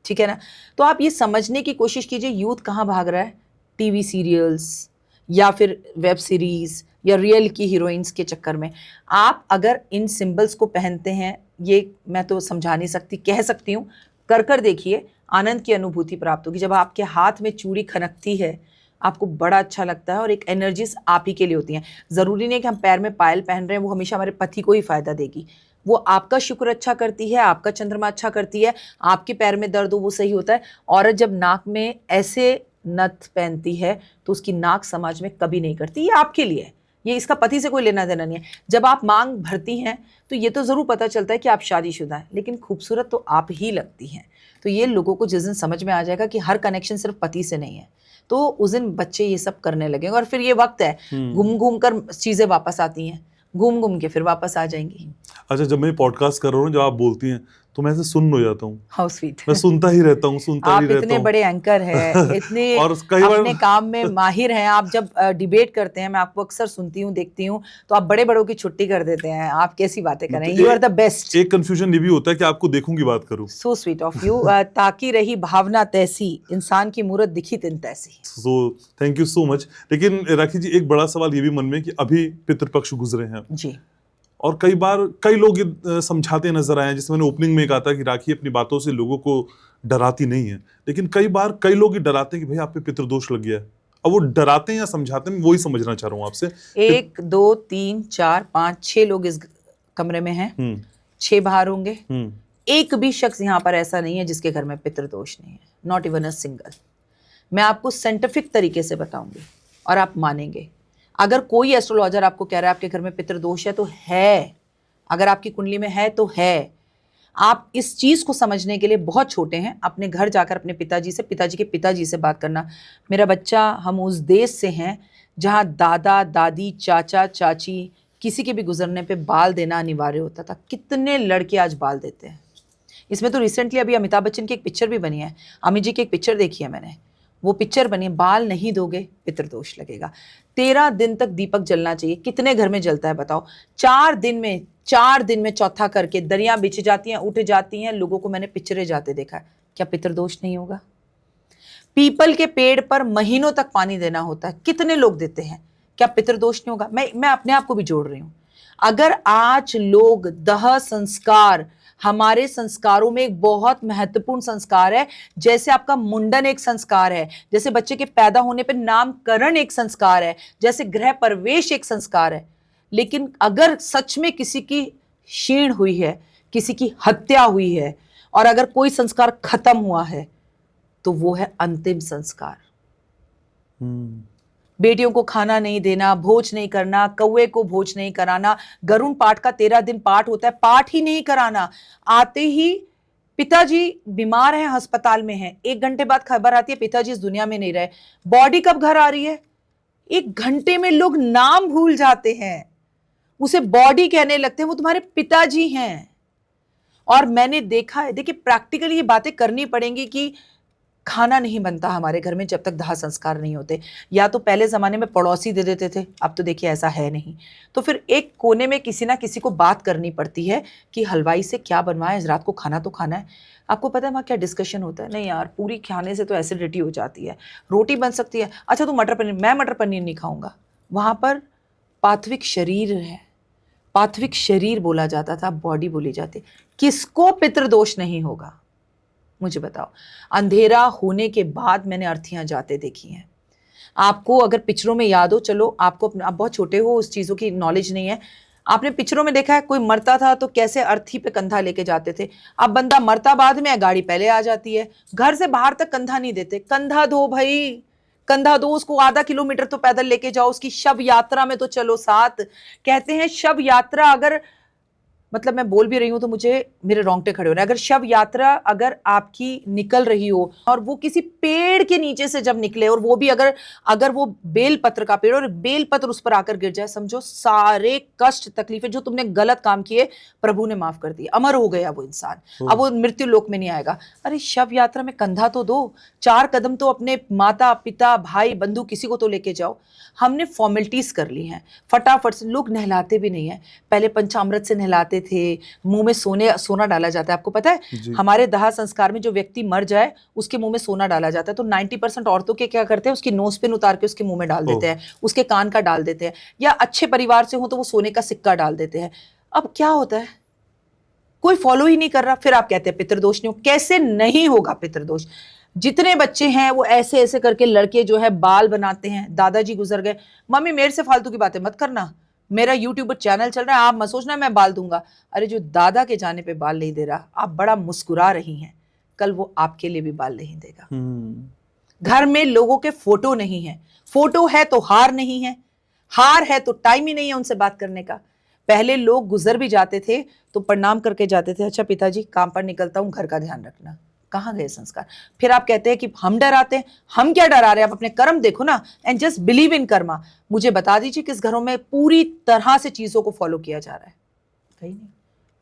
ठीक है ना? तो आप ये समझने की कोशिश कीजिए, यूथ कहाँ भाग रहा है, टीवी सीरियल्स या फिर वेब सीरीज या रियल की हीरोइंस के चक्कर में। आप अगर इन सिंबल्स को पहनते हैं, ये मैं तो समझा नहीं सकती, कह सकती हूँ, कर देखिए, आनंद की अनुभूति प्राप्त होगी। जब आपके हाथ में चूड़ी खनकती है, आपको बड़ा अच्छा लगता है, और एक एनर्जीज आप ही के लिए होती हैं। ज़रूरी नहीं कि हम पैर में पायल पहन रहे हैं वो हमेशा हमारे पति को ही फायदा देगी। वो आपका शुक्र अच्छा करती है, आपका चंद्रमा अच्छा करती है, आपके पैर में दर्द हो वो सही होता है। औरत जब नाक में ऐसे नथ पहनती है तो उसकी नाक समाज में कभी नहीं करती, ये आपके लिए है, ये इसका पति से कोई लेना देना नहीं है। जब आप मांग भरती हैं तो ये तो ज़रूर पता चलता है कि आप शादीशुदा हैं, लेकिन खूबसूरत तो आप ही लगती हैं। तो ये लोगों को जिस दिन समझ में आ जाएगा कि हर कनेक्शन सिर्फ पति से नहीं है, तो उस दिन बच्चे ये सब करने लगेंगे। और फिर ये वक्त है, घूम घूम कर चीज़ें वापस आती हैं, घूम घूम के फिर वापस आ जाएंगी। अच्छा, जब मैं पॉडकास्ट कर रहा हूँ, जब आप बोलती हैं तो मैं ऐसे सुन हो जाता हूँ। How sweet. मैं सुनता ही रहता हूँ, आप इतने बड़े एंकर हैं, इतने और कई बार अपने काम में माहिर हैं। आप जब डिबेट करते हैं, मैं आपको अक्सर सुनती हूँ, देखती हूँ, तो आप बड़े बड़ों की छुट्टी कर देते हैं। आप कैसी बातें कर रहे हैं, यू आर द बेस्ट। एक कंफ्यूजन ये भी होता है कि आपको देखूंगी बात करूं। So sweet of you. ताकि रही भावना तैसी, इंसान की मूरत दिखी तिन तैसी। So thank you so much. लेकिन राखी जी, एक बड़ा सवाल ये भी मन में कि अभी पितृपक्ष गुजरे हैं जी, और कई बार कई लोग ये समझाते नजर आए हैं, जिसमें मैंने ओपनिंग में कहा था कि राखी अपनी बातों से लोगों को डराती नहीं है, लेकिन कई बार कई लोग ये डराते हैं कि भाई आप पे पितृदोष लग गया है। अब वो डराते हैं या समझाते हैं, वही समझना चाह रहा हूँ आपसे। 1 2 3 4 5 6 लोग इस कमरे में हैं, 6 बाहर होंगे। एक भी शख्स यहाँ पर ऐसा नहीं है जिसके घर में पितृदोष नहीं है, नॉट इवन अ सिंगल। मैं आपको साइंटिफिक तरीके से बताऊंगी और आप मानेंगे। अगर कोई एस्ट्रोलॉजर आपको कह रहा है आपके घर में पितृदोष है, तो है, अगर आपकी कुंडली में है तो है। आप इस चीज को समझने के लिए बहुत छोटे हैं। अपने घर जाकर अपने पिताजी से, पिताजी के पिताजी से बात करना, मेरा बच्चा, हम उस देश से हैं जहां दादा दादी चाचा चाची किसी के भी गुजरने पे बाल देना अनिवार्य होता था। कितने लड़के आज बाल देते हैं। इसमें तो रिसेंटली अभी अमिताभ बच्चन की एक पिक्चर भी बनी है, अमित जी की एक पिक्चर देखी है मैंने, वो पिक्चर बनी है, बाल नहीं दोगे पितृदोष लगेगा। 13 दिन तक दीपक जलना चाहिए। कितने घर में जलता है बताओ? 4 दिन में चौथा करके दरिया बिछ जाती हैं, उठ जाती हैं, लोगों को मैंने पिक्चरें जाते देखा है। क्या पितृदोष नहीं होगा? पीपल के पेड़ पर महीनों तक पानी देना होता है, कितने लोग देते हैं, क्या पितृदोष नहीं होगा? मैं अपने आप को भी जोड़ रही हूं। अगर आज लोग दह संस्कार, हमारे संस्कारों में एक बहुत महत्वपूर्ण संस्कार है, जैसे आपका मुंडन एक संस्कार है, जैसे बच्चे के पैदा होने पर नामकरण एक संस्कार है, जैसे गृह प्रवेश एक संस्कार है, लेकिन अगर सच में किसी की क्षीण हुई है, किसी की हत्या हुई है, और अगर कोई संस्कार खत्म हुआ है, तो वो है अंतिम संस्कार। बेटियों को खाना नहीं देना, भोज नहीं करना, कौवे को भोज नहीं कराना, गरुण पाठ का 13 दिन पाठ होता है, पाठ ही नहीं कराना। आते ही पिताजी बीमार हैं, अस्पताल में हैं, 1 घंटे बाद खबर आती है पिताजी इस दुनिया में नहीं रहे। बॉडी कब घर आ रही है? 1 घंटे में लोग नाम भूल जाते हैं, उसे बॉडी कहने लगते हैं, वो तुम्हारे पिताजी हैं। और मैंने देखा है, देखिए प्रैक्टिकली ये बातें करनी पड़ेंगी कि खाना नहीं बनता हमारे घर में जब तक दाह संस्कार नहीं होते। या तो पहले ज़माने में पड़ोसी दे देते थे, अब तो देखिए ऐसा है नहीं। तो फिर एक कोने में किसी ना किसी को बात करनी पड़ती है कि हलवाई से क्या बनवाएं, इस रात को खाना तो खाना है। आपको पता है वहाँ क्या डिस्कशन होता है? नहीं यार, पूरी खाने से तो एसिडिटी हो जाती है, रोटी बन सकती है, अच्छा तो मटर पनीर, मैं मटर पनीर नहीं खाऊंगा। वहाँ पर पार्थविक शरीर है, पार्थविक शरीर बोला जाता था, बॉडी बोली जाती। किसको पितृदोष नहीं होगा मुझे बताओ? अंधेरा होने के बाद मैंने अर्थियां जाते देखी हैं। आपको अगर पिक्चरों में याद हो, चलो आपको आप बहुत छोटे हो, उस चीज़ों की नॉलेज नहीं है, आपने पिक्चरों में देखा है कोई मरता था तो कैसे अर्थी पे कंधा लेके जाते थे। अब बंदा मरता बाद में, गाड़ी पहले आ जाती है, घर से बाहर तक कंधा नहीं देते। कंधा दो भाई, कंधा दो, उसको आधा किलोमीटर तो पैदल लेके जाओ, उसकी शव यात्रा में तो चलो साथ। कहते हैं शव यात्रा, अगर मतलब मैं बोल भी रही हूं तो मुझे मेरे रोंगटे खड़े हो रहे हैं। अगर शव यात्रा अगर आपकी निकल रही हो और वो किसी पेड़ के नीचे से जब निकले, और वो भी अगर वो बेलपत्र का पेड़ और बेलपत्र उस पर आकर गिर जाए, समझो सारे कष्ट तकलीफें जो तुमने गलत काम किए प्रभु ने माफ कर दिए, अमर हो गया वो इंसान, अब वो मृत्यु लोक में नहीं आएगा। अरे शव यात्रा में कंधा तो दो, 4 कदम तो अपने माता पिता भाई बंधु किसी को तो लेके जाओ। हमने फॉर्मेलिटीज कर ली हैं फटाफट से। लोग नहलाते भी नहीं है, पहले पंचामृत से नहलाते थे, मुंह में सोना डाला जाता है। आपको पता है हमारे दाह संस्कार में जो व्यक्ति मर जाए उसके मुंह में सोना डाला जाता है, तो 90% औरतों के क्या करते हैं, उसकी नोज पिन उतार के उसके मुंह में डाल देते हैं, उसके कान का डाल देते हैं, या अच्छे परिवार से हो तो वो सोने का सिक्का डाल देते हैं। अब क्या होता है, कोई फॉलो ही नहीं कर रहा, फिर आप कहते हैं पितृदोष नहीं हो। कैसे नहीं होगा पितृदोष? जितने बच्चे हैं वो ऐसे ऐसे करके लड़के जो है बाल बनाते हैं। दादाजी गुजर गए, मम्मी मेरे से फालतू की बातें मत करना, मेरा यूट्यूब चैनल चल रहा है, आप मत सोचना मैं बाल दूंगा। अरे जो दादा के जाने पे बाल नहीं दे रहा, आप बड़ा मुस्कुरा रही हैं, कल वो आपके लिए भी बाल नहीं देगा। घर में लोगों के फोटो नहीं है, फोटो है तो हार नहीं है, हार है तो टाइम ही नहीं है उनसे बात करने का। पहले लोग गुजर भी जाते थे तो प्रणाम करके जाते थे, अच्छा पिताजी काम पर निकलता हूं, घर का ध्यान रखना। कहाँ गए संस्कार? फिर आप कहते हैं कि हम डराते हैं, हम क्या डरा रहे हैं? आप अपने कर्म देखो ना, and just believe in Karma. मुझे बता दीजिए किस घरों में पूरी तरह से चीजों को फॉलो किया जा रहा है? कहीं नहीं।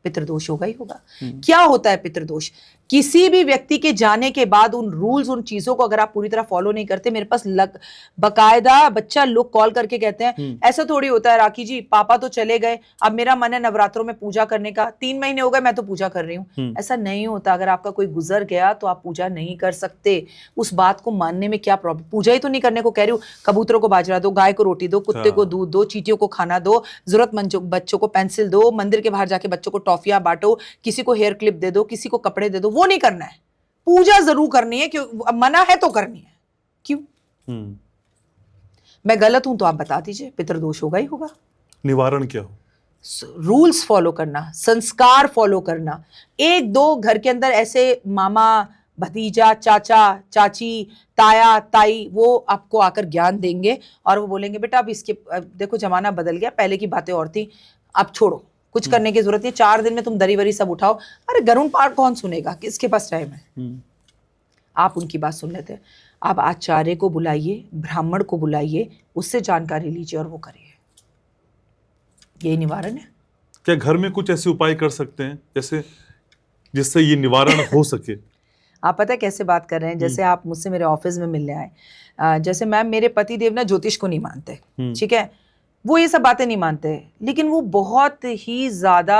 पितृदोष होगा ही होगा। क्या होता है पितृदोष? किसी भी व्यक्ति के जाने के बाद उन रूल्स, उन चीजों को अगर आप पूरी तरह फॉलो नहीं करते, मेरे पास बकायदा बच्चा लोग कॉल करके कहते हैं ऐसा थोड़ी होता है राखी जी, पापा तो चले गए, अब मेरा मन है नवरात्रों में पूजा करने का, 3 महीने हो गए मैं तो पूजा कर रही हूँ। ऐसा नहीं होता। अगर आपका कोई गुजर गया तो आप पूजा नहीं कर सकते। उस बात को मानने में क्या प्रॉब्लम? पूजा ही तो नहीं करने को कह रही हूँ। कबूतरों को बाजरा दो, गाय को रोटी दो, कुत्ते को दूध दो, चींटियों को खाना दो, जरूरतमंद बच्चों को पेंसिल दो, मंदिर के बाहर जाके बच्चों को टॉफियां बांटो, किसी को हेयर क्लिप दे दो, किसी को कपड़े दे दो। वो नहीं करना है। पूजा जरूर करनी है, क्यों मना है तो करनी है। क्यों? मैं गलत हूं तो आप बता दीजिए, पितृदोष होगा ही होगा। निवारण क्या हो? रूल्स फॉलो करना, संस्कार फॉलो करना। 1-2 घर के अंदर ऐसे मामा भतीजा, चाचा, चाची, ताया, ताई, वो आपको आकर ज्ञान देंगे और वो बोलेंगे बेटा अब इसके देखो जमाना बदल गया, पहले की बातें और थी, अब छोड़ो, कुछ करने की जरूरत नहीं, 4 दिन में तुम दरी वरी सब उठाओ। अरे गरुण पाठ कौन सुनेगा, किसके पास टाइम है। आप उनकी बात सुन लेते हैं। आप आचार्य को बुलाइए, ब्राह्मण को बुलाइए, उससे जानकारी लीजिए और वो करिए, यही निवारण है। क्या घर में कुछ ऐसे उपाय कर सकते हैं जैसे जिससे ये निवारण हो सके? आप पता है कैसे बात कर रहे हैं, जैसे आप मुझसे मेरे ऑफिस में मिलने आए, जैसे मैम मेरे पति देव ना ज्योतिष को नहीं मानते, ठीक है, वो ये सब बातें नहीं मानते, लेकिन वो बहुत ही ज्यादा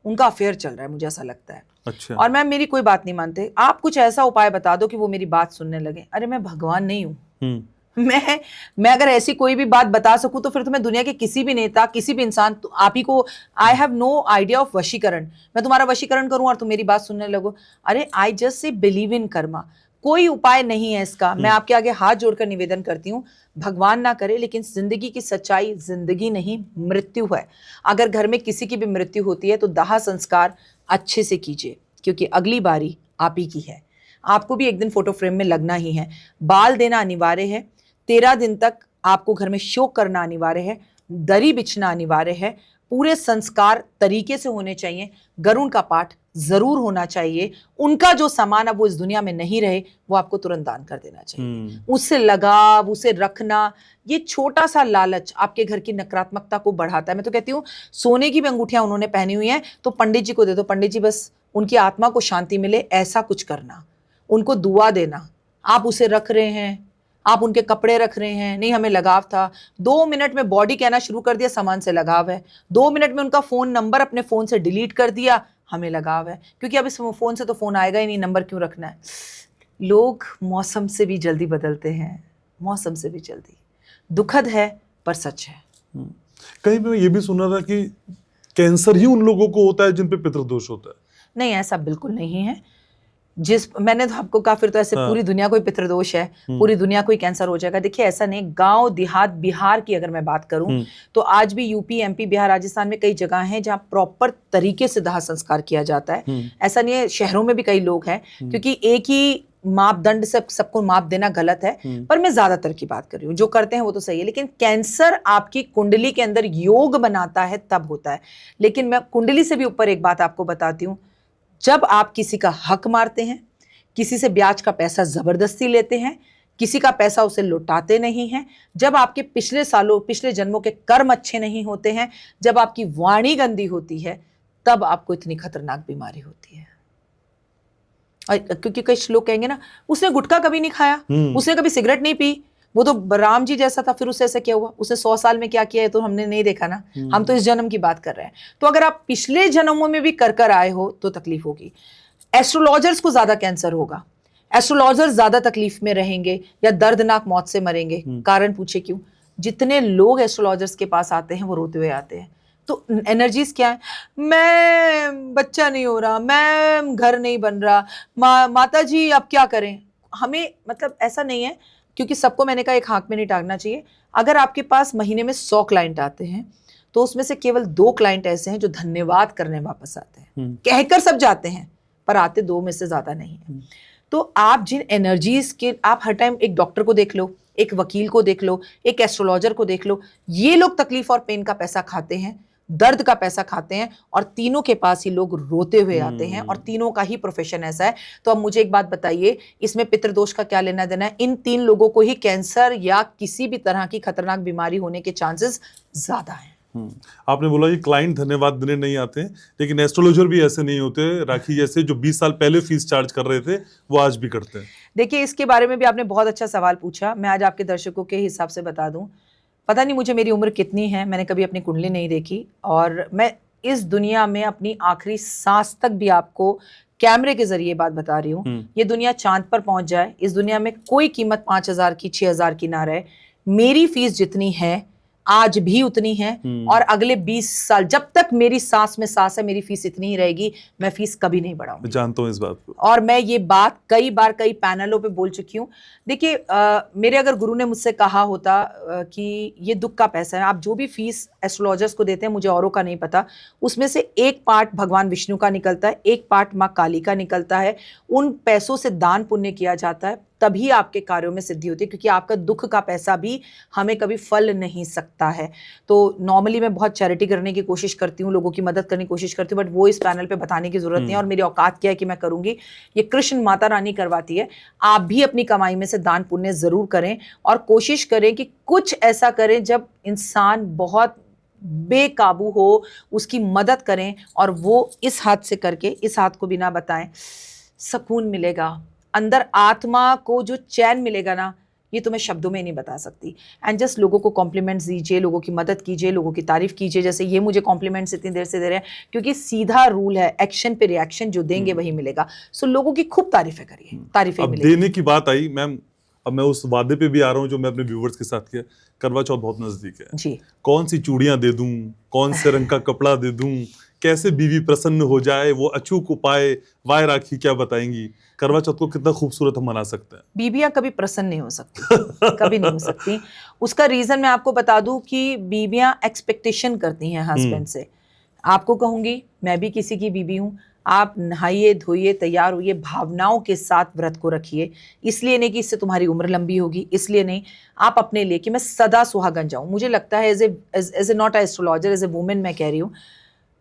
उनका अफेयर चल रहा है, मुझे ऐसा लगता है। अच्छा। और मैम मेरी कोई बात नहीं मानते, आप कुछ ऐसा उपाय बता दो कि वो मेरी बात सुनने लगे। अरे मैं भगवान नहीं हूँ। मैं अगर ऐसी कोई भी बात बता सकूं तो फिर तो मैं दुनिया के किसी भी नेता, किसी भी इंसान, तो आप ही को, I have no idea of वशीकरण, मैं तुम्हारा वशीकरण करूं और तुम मेरी बात सुनने लगो। अरे I just say believe in Karma, कोई उपाय नहीं है इसका। मैं आपके आगे हाथ जोड़कर निवेदन करती हूँ, भगवान ना करे, लेकिन जिंदगी की सच्चाई जिंदगी नहीं मृत्यु है। अगर घर में किसी की भी मृत्यु होती है तो दाह संस्कार अच्छे से कीजिए, क्योंकि अगली बारी आप ही की है। आपको भी एक दिन फोटो फ्रेम में लगना ही है। बाल देना अनिवार्य है, 13 दिन तक आपको घर में शोक करना अनिवार्य है, दरी बिछना अनिवार्य है, पूरे संस्कार तरीके से होने चाहिए, गरुण का पाठ जरूर होना चाहिए। उनका जो सामान अब वो इस दुनिया में नहीं रहे वो आपको तुरंत दान कर देना चाहिए। उससे लगाव, उसे रखना, ये छोटा सा लालच आपके घर की नकारात्मकता को बढ़ाता है। मैं तो कहती हूँ सोने की भी अंगूठियां उन्होंने पहनी हुई हैं तो पंडित जी को दे दो, पंडित जी बस उनकी आत्मा को शांति मिले, ऐसा कुछ करना, उनको दुआ देना। आप उसे रख रहे हैं, आप उनके कपड़े रख रहे हैं, नहीं हमें लगाव था, 2 मिनट में बॉडी कहना शुरू कर दिया सामान से लगाव है, 2 मिनट में उनका फोन नंबर अपने फोन से डिलीट कर दिया, हमें लगाव है, क्योंकि अब इस फोन से तो फोन आएगा ही नहीं, नंबर क्यों रखना है। लोग मौसम से भी जल्दी बदलते हैं, मौसम से भी जल्दी। दुखद है पर सच है। कहीं पे मैं ये भी सुना था कि कैंसर ही उन लोगों को होता है जिन पे पितृदोष होता है। नहीं, ऐसा बिल्कुल नहीं है। मैंने तो आपको कहा फिर तो ऐसे पूरी दुनिया को ही पितृदोष है, पूरी दुनिया को ही कैंसर हो जाएगा। देखिए ऐसा नहीं, गांव देहात बिहार की अगर मैं बात करूं तो आज भी यूपी, एमपी, बिहार, राजस्थान में कई जगह हैं जहां प्रॉपर तरीके से दाह संस्कार किया जाता है। ऐसा नहीं है, शहरों में भी कई लोग हैं, क्योंकि एक ही मापदंड से सबको माप देना गलत है। पर मैं ज्यादातर की बात कर रही हूँ, जो करते हैं वो तो सही है, लेकिन कैंसर आपकी कुंडली के अंदर योग बनाता है तब होता है। लेकिन मैं कुंडली से भी ऊपर एक बात आपको बताती हूँ, जब आप किसी का हक मारते हैं, किसी से ब्याज का पैसा जबरदस्ती लेते हैं, किसी का पैसा उसे लौटाते नहीं हैं, जब आपके पिछले सालों, पिछले जन्मों के कर्म अच्छे नहीं होते हैं, जब आपकी वाणी गंदी होती है, तब आपको इतनी खतरनाक बीमारी होती है। क्योंकि कई लोग कहेंगे ना, उसने गुटखा कभी नहीं खाया, उसने कभी सिगरेट नहीं पी, वो तो राम जी जैसा था, फिर उससे ऐसा क्या हुआ, उसने 100 साल में क्या किया है तो हमने नहीं देखा ना, हम तो इस जन्म की बात कर रहे हैं। तो अगर आप पिछले जन्मों में भी कर आए हो तो तकलीफ होगी। एस्ट्रोलॉजर्स को ज्यादा कैंसर होगा, एस्ट्रोलॉजर्स ज्यादा तकलीफ में रहेंगे या दर्दनाक मौत से मरेंगे। कारण पूछे क्यों? जितने लोग एस्ट्रोलॉजर्स के पास आते हैं वो रोते हुए आते हैं। तो एनर्जीज क्या है? मैं बच्चा नहीं हो रहा, मैं घर नहीं बन रहा, माता जी अब क्या करें। हमें मतलब ऐसा नहीं है, क्योंकि सबको मैंने कहा एक हाथ में नहीं टांगना चाहिए। अगर आपके पास महीने में 100 क्लाइंट आते हैं तो उसमें से केवल 2 क्लाइंट ऐसे हैं जो धन्यवाद करने वापस आते हैं। कहकर सब जाते हैं पर आते 2 में से ज्यादा नहीं है। तो आप जिन एनर्जीज के, आप हर टाइम एक डॉक्टर को देख लो, एक वकील को देख लो, एक एस्ट्रोलॉजर को देख लो, ये लोग तकलीफ और पेन का पैसा खाते हैं, दर्द का पैसा खाते हैं, और तीनों के पास ही लोग रोते हुए आते हैं, और तीनों का ही प्रोफेशन ऐसा है। तो अब मुझे एक बात बताइए, इसमें पितृदोष का क्या लेना देना है? इन 3 लोगों को ही कैंसर या किसी भी तरह की खतरनाक बीमारी होने के चांसेस ज्यादा हैं। आपने बोला कि क्लाइंट धन्यवाद देने नहीं आते, लेकिन एस्ट्रोलॉजर भी ऐसे नहीं होते। राखी जैसे जो 20 साल पहले फीस चार्ज कर रहे थे वो आज भी करते हैं। देखिए इसके बारे में भी आपने बहुत अच्छा सवाल पूछा। मैं आज आपके दर्शकों के हिसाब से बता दूं, पता नहीं मुझे मेरी उम्र कितनी है, मैंने कभी अपनी कुंडली नहीं देखी, और मैं इस दुनिया में अपनी आखिरी सांस तक भी आपको कैमरे के जरिए बात बता रही हूँ। ये दुनिया चांद पर पहुंच जाए, इस दुनिया में कोई कीमत 5,000 की, 6,000 की ना रहे। मेरी फीस जितनी है आज भी उतनी है और अगले 20 साल जब तक मेरी सांस में सांस है मेरी फीस इतनी ही रहेगी, मैं फीस कभी नहीं बढ़ाऊंगी। जानता हूं इस बात को। और मैं ये बात कई बार कई पैनलों पे बोल चुकी हूँ। देखिए मेरे अगर गुरु ने मुझसे कहा होता कि ये दुख का पैसा है, आप जो भी फीस एस्ट्रोलॉजर्स को देते हैं, मुझे औरों का नहीं पता, उसमें से एक पार्ट भगवान विष्णु का निकलता है, एक पार्ट माँ काली का निकलता है, उन पैसों से दान पुण्य किया जाता है, तभी आपके कार्यों में सिद्धि होती है, क्योंकि आपका दुख का पैसा भी हमें कभी फल नहीं सकता है। तो नॉर्मली मैं बहुत चैरिटी करने की कोशिश करती हूँ, लोगों की मदद करने की कोशिश करती हूँ, बट वो इस पैनल पे बताने की जरूरत नहीं है और मेरी औकात क्या है कि मैं करूंगी, ये कृष्ण माता रानी करवाती है। आप भी अपनी कमाई में से दान पुण्य जरूर करें और कोशिश करें कि कुछ ऐसा करें जब इंसान बहुत बेकाबू हो, उसकी मदद करें और वो इस हाथ से करके, इस हाथ को बिना बताएं, सुकून मिलेगा अंदर, आत्मा को जो चैन मिलेगा ना, ये तो मैं शब्दों में नहीं बता सकती। एंड जस्ट लोगों को कॉम्प्लीमेंट्स दीजिए, लोगों की मदद कीजिए, लोगों की तारीफ कीजिए, जैसे ये मुझे कॉम्प्लीमेंट्स इतनी देर से दे रहे हैं, क्योंकि सीधा रूल है, एक्शन पे रिएक्शन जो देंगे वही मिलेगा। सो लोगों की खूब तारीफें करिए, तारीफें अब मिलेगी। देने की बात आई मैम, अब मैं उस वादे पे भी आ रहा हूँ जो मैं अपने व्यूवर्स के साथ किया। करवा चौथ बहुत नजदीक है जी, कौन सी चूड़ियां दे दूं, कौन से रंग का कपड़ा दे दूं, कैसे बीवी प्रसन्न हो जाए, वो अचूक उपाय, वाय राखी क्या बताएंगी? करवा चौथ को कितना खूबसूरत हम मना सकते हैं? बीबियां कभी प्रसन्न नहीं हो सकती, कभी नहीं हो सकती। उसका रीजन मैं आपको बता दूं कि बीबियां एक्सपेक्टेशन करती हैं हस्बैंड से। आपको कहूंगी, मैं भी किसी की बीबी हूं, आप नहाइए धोइए तैयार होइए, भावनाओं के साथ व्रत को रखिए। इसलिए नहीं कि इससे तुम्हारी उम्र लंबी होगी, इसलिए नहीं, आप अपने लिए कि मैं सदा सुहागन जाऊं। मुझे लगता है as a not astrologer, as a women मैं कह रही हूँ,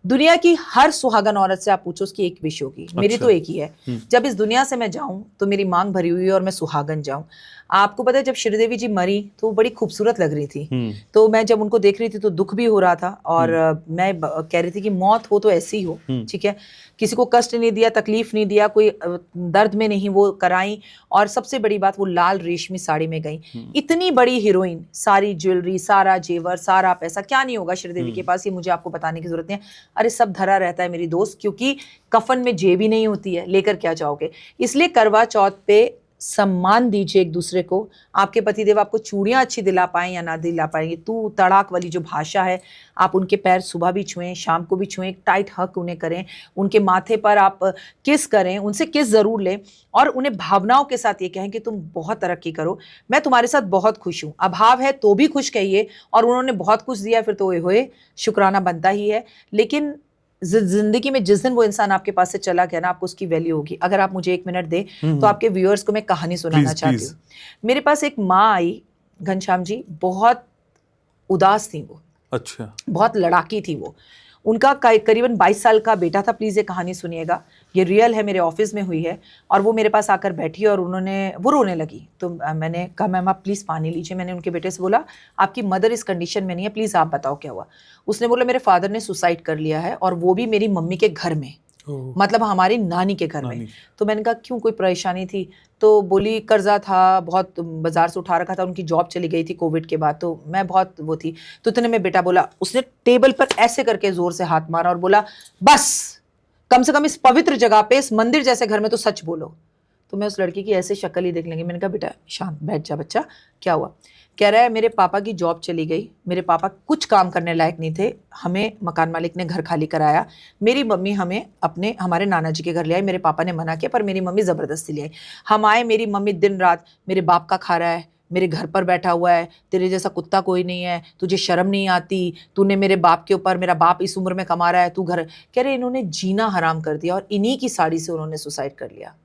दुनिया की हर सुहागन औरत से आप पूछो उसकी एक विश होगी, मेरी तो एक ही है, जब इस दुनिया से मैं जाऊं तो मेरी मांग भरी हुई है और मैं सुहागन जाऊं। आपको पता है जब श्रीदेवी जी मरी तो वो बड़ी खूबसूरत लग रही थी, तो मैं जब उनको देख रही थी तो दुख भी हो रहा था और मैं कह रही थी कि मौत हो तो ऐसी हो, ठीक है, किसी को कष्ट नहीं दिया, तकलीफ नहीं दिया, कोई दर्द में नहीं वो कराई। और सबसे बड़ी बात, वो लाल रेशमी साड़ी में गई। इतनी बड़ी हीरोइन, सारी ज्वेलरी, सारा जेवर, सारा पैसा, क्या नहीं होगा श्रीदेवी के पास, ये मुझे आपको बताने की जरूरत नहीं है। अरे सब धरा रहता है मेरी दोस्त, क्योंकि कफन में जेब ही नहीं होती है, लेकर क्या जाओगे। इसलिए करवा चौथ पे सम्मान दीजिए एक दूसरे को। आपके पतिदेव आपको चूड़ियां अच्छी दिला पाएं या ना दिला पाएंगे, तू तड़ाक वाली जो भाषा है, आप उनके पैर सुबह भी छुएं, शाम को भी छुएं, एक टाइट हक उन्हें करें, उनके माथे पर आप किस करें, उनसे किस जरूर लें और उन्हें भावनाओं के साथ ये कहें कि तुम बहुत तरक्की करो, मैं तुम्हारे साथ बहुत खुश हूँ। अभाव है तो भी खुश कहिए, और उन्होंने बहुत कुछ दिया फिर तो होए शुक्राना बनता ही है। लेकिन जिंदगी में जिस दिन वो इंसान आपके पास से चला गया ना, आपको उसकी वैल्यू होगी। अगर आप मुझे 1 मिनट दे तो आपके व्यूअर्स को मैं कहानी सुनाना चाहती हूँ। मेरे पास एक माँ आई, घनश्याम जी, बहुत उदास थी वो, अच्छा, बहुत लड़ाकी थी वो। उनका करीबन 22 साल का बेटा था। प्लीज़ ये कहानी सुनिएगा, ये रियल है, मेरे ऑफिस में हुई है। और वो मेरे पास आकर बैठी और वो रोने लगी। तो मैंने कहा मैम आप प्लीज़ पानी लीजिए। मैंने उनके बेटे से बोला आपकी मदर इस कंडीशन में नहीं है, प्लीज़ आप बताओ क्या हुआ। उसने बोला मेरे फादर ने सुसाइड कर लिया है, और वो भी मेरी मम्मी के घर में, मतलब हमारी नानी के घर में। तो मैंने कहा क्यों, कोई परेशानी थी? तो बोली कर्जा था, बहुत बाजार से उठा रखा था, उनकी जॉब चली गई थी कोविड के बाद, तो मैं बहुत वो थी। तो इतने में बेटा बोला, उसने टेबल पर ऐसे करके जोर से हाथ मारा और बोला बस कम से कम इस पवित्र जगह पे, इस मंदिर जैसे घर में तो सच बोलो। तो मैं उस लड़की की ऐसे शक्ल ही देख लेंगी। मैंने कहा बेटा शांत बैठ जा बच्चा, क्या हुआ? कह रहा है मेरे पापा की जॉब चली गई, मेरे पापा कुछ काम करने लायक नहीं थे, हमें मकान मालिक ने घर खाली कराया, मेरी मम्मी हमें हमारे नाना जी के घर ले आई, मेरे पापा ने मना किया पर मेरी मम्मी ज़बरदस्ती ले आई। हम आए, मेरी मम्मी दिन रात मेरे बाप का खा रहा है, मेरे घर पर बैठा हुआ है, तेरे जैसा कुत्ता कोई नहीं है, तुझे शर्म नहीं आती, तूने मेरे बाप के ऊपर, मेरा बाप इस उम्र में कमा रहा है, तू घर। कह रहे इन्होंने जीना हराम कर दिया और इन्हीं की साड़ी से उन्होंने सुसाइड कर लिया।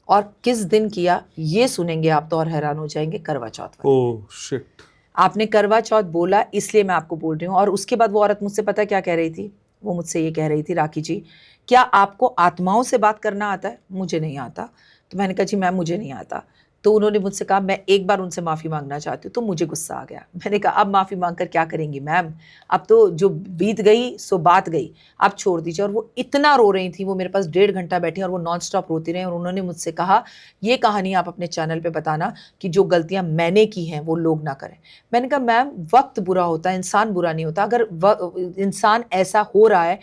और किस दिन किया ये सुनेंगे आप तो और हैरान हो जाएंगे, करवा चौथ। ओह शिट, आपने करवा चौथ बोला इसलिए मैं आपको बोल रही हूँ। और उसके बाद वो औरत मुझसे पता क्या कह रही थी? वो मुझसे ये कह रही थी, राखी जी क्या आपको आत्माओं से बात करना आता है? मुझे नहीं आता। तो मैंने कहा जी मैम मुझे नहीं आता। तो उन्होंने मुझसे कहा मैं एक बार उनसे माफ़ी मांगना चाहती हूँ। तो मुझे गुस्सा आ गया। मैंने कहा अब माफ़ी मांग कर क्या करेंगी मैम, अब तो जो बीत गई सो बात गई, आप छोड़ दीजिए। और वो इतना रो रही थी, वो मेरे पास 1.5 घंटा बैठी और वो नॉन स्टॉप रोती रही। और उन्होंने मुझसे कहा ये कहानी आप अपने चैनल पे बताना कि जो गलतियाँ मैंने की हैं वो लोग ना करें। मैंने कहा मैम वक्त बुरा होता है, इंसान बुरा नहीं होता। अगर इंसान ऐसा हो रहा है,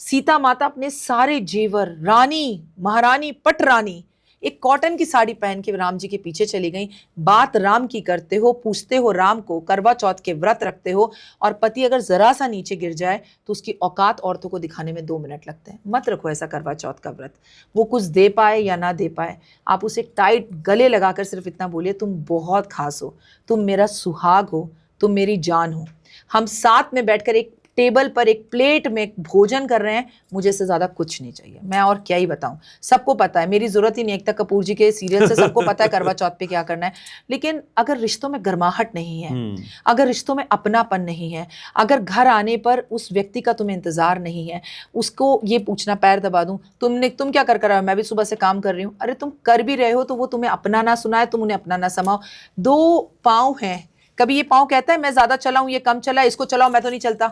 सीता माता अपने सारे जेवर, रानी महारानी पट रानी, एक कॉटन की साड़ी पहन के राम जी के पीछे चली गई। बात राम की करते हो, पूछते हो राम को, करवा चौथ के व्रत रखते हो, और पति अगर जरा सा नीचे गिर जाए तो उसकी औकात औरतों को दिखाने में 2 मिनट लगते हैं। मत रखो ऐसा करवा चौथ का व्रत। वो कुछ दे पाए या ना दे पाए, आप उसे टाइट गले लगाकर सिर्फ इतना बोलिए, तुम बहुत खास हो, तुम मेरा सुहाग हो, तुम मेरी जान हो। हम साथ में बैठकर एक टेबल पर एक प्लेट में भोजन कर रहे हैं, मुझे इससे ज्यादा कुछ नहीं चाहिए। मैं और क्या ही बताऊं, सबको पता है, मेरी जरूरत ही नहीं, एकता कपूर जी के सीरियल से सबको पता है करवा चौथ पे क्या करना है। लेकिन अगर रिश्तों में गर्माहट नहीं है, अगर रिश्तों में अपनापन नहीं है, अगर घर आने पर उस व्यक्ति का तुम्हें इंतजार नहीं है, उसको ये पूछना, पैर दबा दूं, तुम क्या कर रहे हो, मैं भी सुबह से काम कर रही हूं। अरे तुम कर भी रहे हो तो वो तुम्हें अपना ना सुनाए, तुम उन्हें अपना ना समाओ। 2 पांव हैं, कभी ये पांव कहता है मैं ज्यादा चलाऊं, ये कम चला, इसको चलाओ, मैं तो नहीं चलता।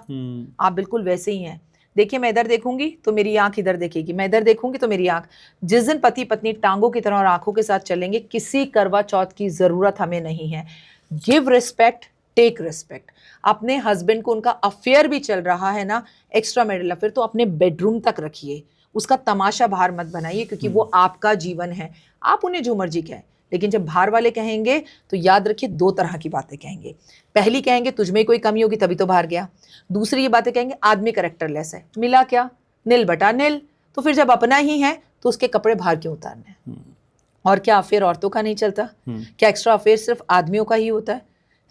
आप बिल्कुल वैसे ही हैं। देखिए, मैं इधर देखूंगी तो मेरी आंख इधर देखेगी, मैं इधर देखूंगी तो मेरी आंख। जिस दिन पति पत्नी टांगों की तरह और आंखों के साथ चलेंगे, किसी करवा चौथ की जरूरत हमें नहीं है। Give respect, take respect. अपने हस्बैंड को उनका अफेयर भी चल रहा है ना, एक्स्ट्रा मैरिटल अफेयर, तो अपने बेडरूम तक रखिए, उसका तमाशा बाहर मत बनाइए, क्योंकि वो आपका जीवन है। आप उन्हें जो मर्जी कहें, लेकिन जब बाहर वाले कहेंगे तो याद रखिए 2 तरह की बातें कहेंगे। पहली कहेंगे तुझ में कोई कमी होगी तभी तो बाहर गया। दूसरी ये बातें कहेंगे आदमी कैरेक्टरलेस है। मिला क्या? नील बटा नील। तो फिर जब अपना ही है तो उसके कपड़े बाहर क्यों उतारने हैं? और क्या अफेयर औरतों का नहीं चलता? क्या एक्स्ट्रा अफेयर सिर्फ आदमियों का ही होता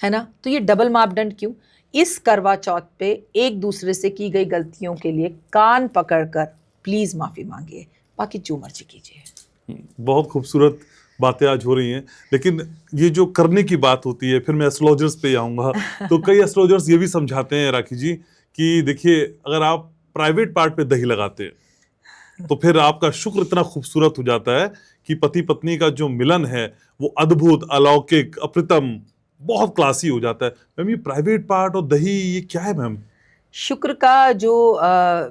है ना? तो ये डबल मापदंड क्यों? इस करवा चौथ पे एक दूसरे से की गई गलतियों के लिए कान पकड़कर प्लीज माफी मांगिए, बाकी जो मर्जी कीजिए। बहुत खूबसूरत बातें आज हो रही हैं, लेकिन ये जो करने की बात होती है, फिर मैं एस्ट्रोलॉजर्स पे आऊँगा। तो कई एस्ट्रोलॉजर्स ये भी समझाते हैं राखी जी कि देखिए, अगर आप प्राइवेट पार्ट पे दही लगाते हैं तो फिर आपका शुक्र इतना खूबसूरत हो जाता है कि पति पत्नी का जो मिलन है वो अद्भुत, अलौकिक, अप्रतिम, बहुत क्लासी हो जाता है। मैम, ये प्राइवेट पार्ट और दही, ये क्या है मैम? शुक्र का जो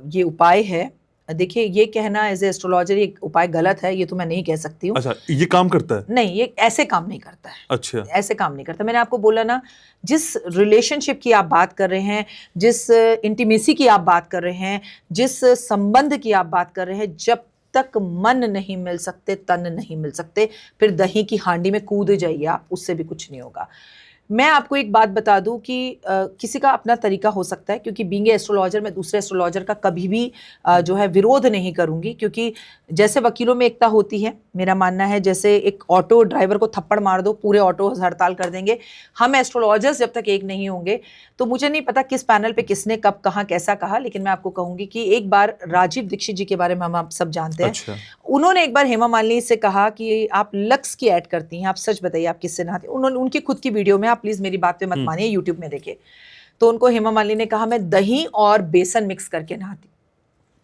ये उपाय है, देखिए, ये कहना एज ए एस्ट्रोलॉजर ये उपाय गलत है, ये तो मैं नहीं कह सकती हूँ। अच्छा, ये काम करता है? नहीं, ये ऐसे काम नहीं करता है। अच्छा, ऐसे काम नहीं करता। मैंने आपको बोला ना, जिस रिलेशनशिप की आप बात कर रहे हैं, जिस इंटीमेसी की आप बात कर रहे हैं, जिस संबंध की आप बात कर रहे हैं, जब तक मन नहीं मिल सकते, तन नहीं मिल सकते, फिर दही की हांडी में कूद जाइए आप, उससे भी कुछ नहीं होगा। मैं आपको एक बात बता दूं कि किसी का अपना तरीका हो सकता है, क्योंकि बीइंग एस्ट्रोलॉजर मैं दूसरे एस्ट्रोलॉजर का कभी भी जो है विरोध नहीं करूंगी, क्योंकि जैसे वकीलों में एकता होती है, मेरा मानना है जैसे एक ऑटो ड्राइवर को थप्पड़ मार दो पूरे ऑटो हड़ताल कर देंगे, हम एस्ट्रोलॉजर्स जब तक एक नहीं होंगे। तो मुझे नहीं पता किस पैनल पे किसने कब कहाँ कैसा कहा, लेकिन मैं आपको कहूंगी कि एक बार राजीव दीक्षित जी के बारे में हम आप सब जानते हैं। अच्छा। उन्होंने एक बार हेमा मालिनी से कहा कि आप लक्स की ऐड करती हैं, आप सच बताइए आप किससे नहाती? उन्होंने उनकी खुद की वीडियो में, आप प्लीज मेरी बात पे मत मानिए, यूट्यूब में देखिए, तो उनको हेमा मालिनी ने कहा मैं दही और बेसन मिक्स करके नहाती।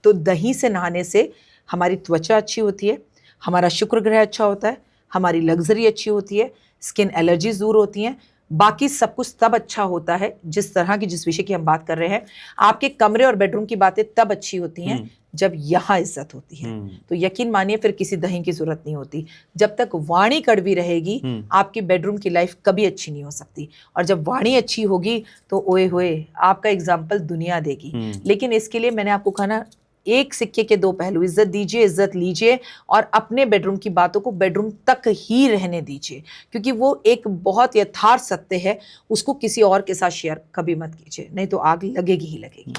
तो दही से नहाने से हमारी त्वचा अच्छी होती है, हमारा शुक्र ग्रह अच्छा होता है, हमारी लग्जरी अच्छी होती है, स्किन एलर्जीज दूर होती हैं, बाकी सब कुछ तब अच्छा होता है जिस तरह की, जिस विषय की हम बात कर रहे हैं। आपके कमरे और बेडरूम की बातें तब अच्छी होती हैं जब यहाँ इज्जत होती है। तो यकीन मानिए फिर किसी दही की जरूरत नहीं होती। जब तक वाणी कड़वी रहेगी, आपकी बेडरूम की लाइफ कभी अच्छी नहीं हो सकती, और जब वाणी अच्छी होगी तो ओए होए आपका एग्जाम्पल दुनिया देगी। लेकिन इसके लिए मैंने आपको कहा ना, एक सिक्के के 2 पहलू, इज्जत दीजिए, इज्जत लीजिए, और अपने बेडरूम की बातों को बेडरूम तक ही रहने दीजिए, क्योंकि वो एक बहुत यथार्थ सत्य है, उसको किसी और के साथ शेयर कभी मत कीजिए, नहीं तो आग लगेगी ही लगेगी।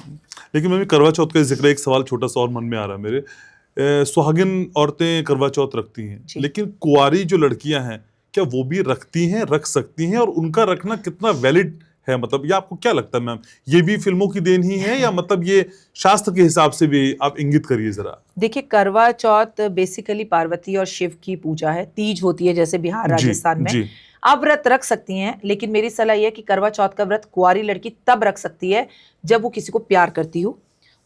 लेकिन मैं करवा चौथ का जिक्र, एक सवाल छोटा सा और मन में आ रहा है मेरे। सुहागिन औरतें करवा चौथ रखती हैं, लेकिन कुंवारी जो लड़कियां हैं, क्या वो भी रखती हैं, रख सकती हैं, और उनका रखना कितना वैलिड है? मतलब ये आपको क्या लगता है मैम, ये भी फिल्मों की देन ही है, या मतलब ये शास्त्र के हिसाब से भी आप इंगित करिए जरा। देखिए, करवा चौथ बेसिकली पार्वती और शिव की पूजा है। तीज होती है जैसे बिहार राजस्थान में, आप व्रत रख सकती हैं, लेकिन मेरी सलाह यह है कि करवा चौथ का व्रत कुंवारी लड़की तब रख सकती है जब वो किसी को प्यार करती हो,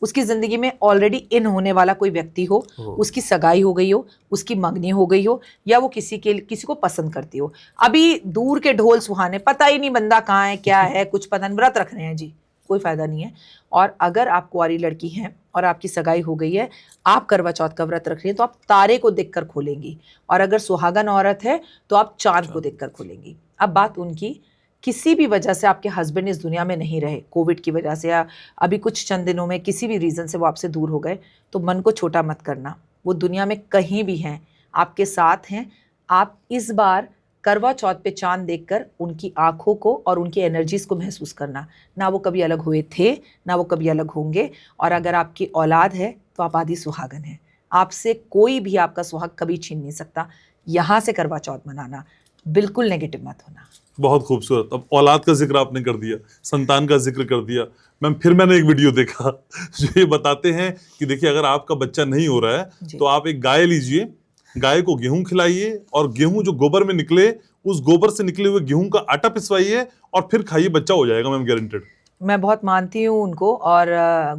उसकी जिंदगी में ऑलरेडी इन होने वाला कोई व्यक्ति हो, उसकी सगाई हो गई हो, उसकी मंगनी हो गई हो, या वो किसी को पसंद करती हो। अभी दूर के ढोल सुहाने, पता ही नहीं बंदा कहाँ है, क्या है, कुछ पता नहीं, व्रत रख रहे हैं जी, कोई फायदा नहीं है। और अगर आप कुंवारी लड़की हैं और आपकी सगाई हो गई है, आप करवा चौथ का व्रत रख रही हैं, तो आप तारे को देखकर खोलेंगी, और अगर सुहागन औरत है तो आप चांद को देखकर खोलेंगी। अब बात उनकी, किसी भी वजह से आपके हस्बैंड इस दुनिया में नहीं रहे, कोविड की वजह से, या अभी कुछ चंद दिनों में किसी भी रीज़न से वो आपसे दूर हो गए, तो मन को छोटा मत करना, वो दुनिया में कहीं भी हैं, आपके साथ हैं। आप इस बार करवा चौथ पे चांद देखकर उनकी आंखों को और उनकी एनर्जीज को महसूस करना। ना वो कभी अलग हुए थे, ना वो कभी अलग होंगे। और अगर आपकी औलाद है तो आप आदि सुहागन हैं। आपसे कोई भी आपका सुहाग कभी छीन नहीं सकता। यहाँ से करवा चौथ मनाना, बिल्कुल नेगेटिव मत होना। बहुत खूबसूरत। अब औलाद का जिक्र आपने कर दिया, संतान का जिक्र कर दिया। मैम फिर मैंने एक वीडियो देखा जो ये बताते हैं कि देखिए अगर आपका बच्चा नहीं हो रहा है तो आप एक गाय लीजिए, गाय को गेहूं खिलाइए और गेहूं जो गोबर में निकले उस गोबर से निकले हुए गेहूं का आटा पिसवाइए और फिर खाइए, बच्चा हो जाएगा मैम, गारंटेड। मैं बहुत मानती हूँ उनको और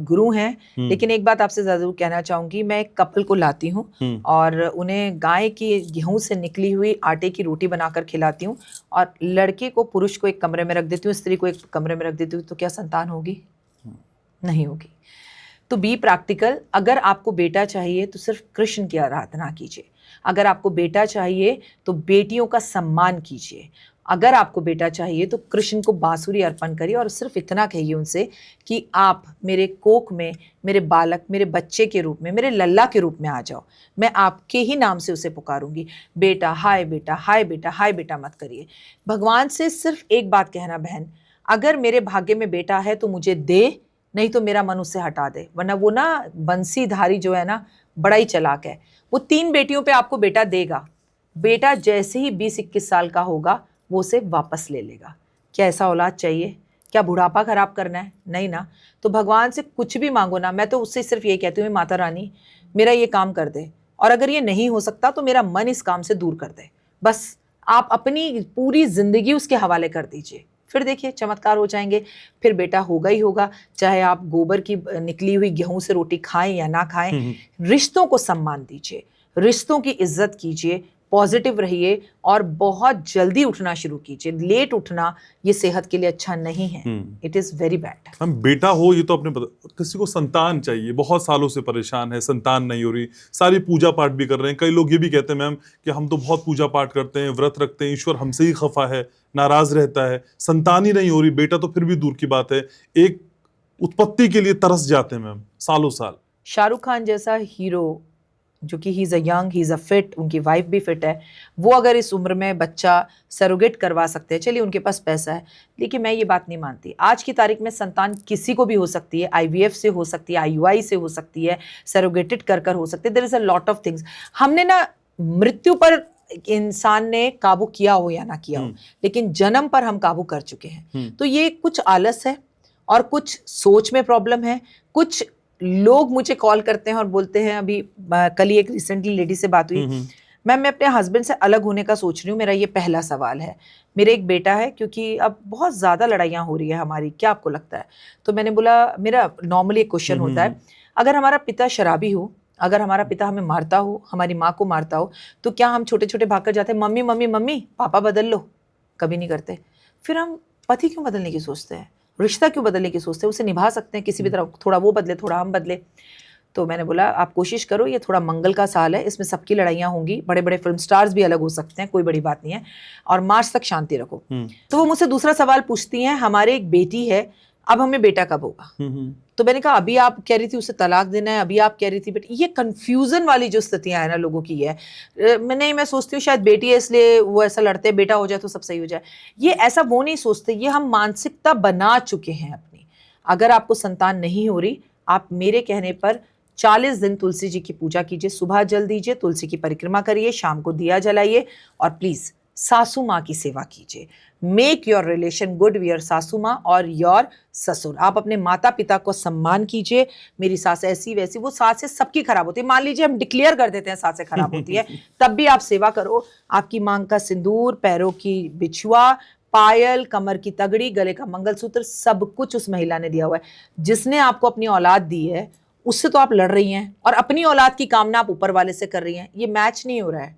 गुरु हैं, लेकिन एक बात आपसे जरूर कहना चाहूंगी। मैं एक कपल को लाती हूँ और उन्हें गाय की गेहूं से निकली हुई आटे की रोटी बनाकर खिलाती हूँ और लड़के को, पुरुष को एक कमरे में रख देती हूँ, स्त्री को एक कमरे में रख देती हूँ। तो क्या संतान होगी? नहीं होगी। तो बी प्रैक्टिकल। अगर आपको बेटा चाहिए तो सिर्फ कृष्ण की आराधना कीजिए। अगर आपको बेटा चाहिए तो बेटियों का सम्मान कीजिए। अगर आपको बेटा चाहिए तो कृष्ण को बांसुरी अर्पण करिए और सिर्फ इतना कहिए उनसे कि आप मेरे कोख में, मेरे बालक, मेरे बच्चे के रूप में, मेरे लल्ला के रूप में आ जाओ। मैं आपके ही नाम से उसे पुकारूंगी। बेटा, हाय बेटा, हाय बेटा, हाय बेटा मत करिए। भगवान से सिर्फ एक बात कहना, बहन अगर मेरे भाग्य में बेटा है तो मुझे दे, नहीं तो मेरा मन उससे हटा दे। वरना वो ना बंसीधारी जो है ना, बड़ा ही चालाक है। वो 3 बेटियों पे आपको बेटा देगा। बेटा जैसे ही 20-21 साल का होगा वो उसे वापस ले लेगा। क्या ऐसा औलाद चाहिए? क्या बुढ़ापा खराब करना है? नहीं ना। तो भगवान से कुछ भी मांगो ना, मैं तो उससे सिर्फ ये कहती हूँ, माता रानी मेरा ये काम कर दे, और अगर ये नहीं हो सकता तो मेरा मन इस काम से दूर कर दे। बस आप अपनी पूरी जिंदगी उसके हवाले कर दीजिए, फिर देखिए चमत्कार हो जाएंगे। फिर बेटा होगा ही होगा, चाहे आप गोबर की निकली हुई गेहूं से रोटी खाएं या ना खाएं। रिश्तों को सम्मान दीजिए, रिश्तों की इज्जत कीजिए, पॉजिटिव रहिए और बहुत जल्दी उठना शुरू कीजिए। लेट उठना ये सेहत के लिए अच्छा नहीं है। It is very bad. हम बेटा हो ये तो अपने पता, किसी को संतान चाहिए, बहुत सालों से परेशान है, संतान नहीं हो रही, सारी पूजा पाठ भी कर रहे हैं। कई लोग ये भी कहते हैं मैम कि हम तो बहुत पूजा पाठ करते हैं, व्रत रखते हैं, ईश्वर हमसे ही खफा है, नाराज रहता है, संतान ही नहीं हो रही। बेटा तो फिर भी दूर की बात है, एक उत्पत्ति के लिए तरस जाते हैं मैम सालों साल। शाहरुख खान जैसा हीरो जो कि he is a young, he is a fit, उनकी वाइफ भी फिट है, वो अगर इस उम्र में बच्चा सरोगेट करवा सकते हैं, चलिए उनके पास पैसा है। लेकिन मैं ये बात नहीं मानती। आज की तारीख में संतान किसी को भी हो सकती है, IVF से हो सकती है, IUI से हो सकती है, सरोगेटेड कर हो सकती है। There is a lot of things. हमने ना मृत्यु पर इंसान ने काबू किया हो या ना किया हो, लेकिन जन्म पर हम काबू कर चुके हैं। तो ये कुछ आलस है और कुछ सोच में प्रॉब्लम है। कुछ लोग मुझे कॉल करते हैं और बोलते हैं, अभी कल ही एक रिसेंटली लेडी से बात हुई, मैं अपने हस्बैंड से अलग होने का सोच रही हूँ, मेरा ये पहला सवाल है। मेरे एक बेटा है, क्योंकि अब बहुत ज़्यादा लड़ाइयाँ हो रही है हमारी, क्या आपको लगता है? तो मैंने बोला, मेरा नॉर्मली एक क्वेश्चन होता है, अगर हमारा पिता शराबी हो, अगर हमारा पिता हमें मारता हो, हमारी माँ को मारता हो, तो क्या हम छोटे छोटे भाग कर जाते हैं, मम्मी मम्मी मम्मी पापा बदल लो? कभी नहीं करते। फिर हम पति क्यों बदलने की सोचते हैं, रिश्ता क्यों बदलने की सोचते हैं? उसे निभा सकते हैं किसी भी तरह, थोड़ा वो बदले थोड़ा हम बदले। तो मैंने बोला आप कोशिश करो, ये थोड़ा मंगल का साल है, इसमें सबकी लड़ाइयाँ होंगी, बड़े बड़े फिल्म स्टार्स भी अलग हो सकते हैं, कोई बड़ी बात नहीं है, और मार्च तक शांति रखो। तो वो मुझसे दूसरा सवाल पूछती हैं, हमारे एक बेटी है, अब हमें बेटा कब होगा? तो मैंने कहा अभी आप कह रही थी उसे तलाक देना है, अभी आप कह रही थी बेटा। ये कंफ्यूजन वाली जो स्थितियां है ना लोगों की है, मैं सोचती हूँ शायद बेटी है इसलिए वो ऐसा लड़ते हैं, बेटा हो जाए तो सब सही हो जाए। ये ऐसा वो नहीं सोचते, ये हम मानसिकता बना चुके हैं अपनी। अगर आपको संतान नहीं हो रही, आप मेरे कहने पर 40 दिन तुलसी जी की पूजा कीजिए, सुबह जल दीजिए, तुलसी की परिक्रमा करिए, शाम को दिया जलाइए, और प्लीज सासू माँ की सेवा कीजिए। Make your relation good with your सासू माँ और योर ससुर। आप अपने माता पिता को सम्मान कीजिए। मेरी सास ऐसी वैसी, वो सासें सबकी खराब होती है, मान लीजिए हम डिक्लेयर कर देते हैं सासें खराब होती है, तब भी आप सेवा करो। आपकी मांग का सिंदूर, पैरों की बिछुआ, पायल, कमर की तगड़ी, गले का मंगलसूत्र, सब कुछ उस महिला ने दिया हुआ है। जिसने आपको अपनी औलाद दी है उससे तो आप लड़ रही हैं, और अपनी औलाद की कामना आप ऊपर वाले से कर रही हैं। ये मैच नहीं हो रहा है।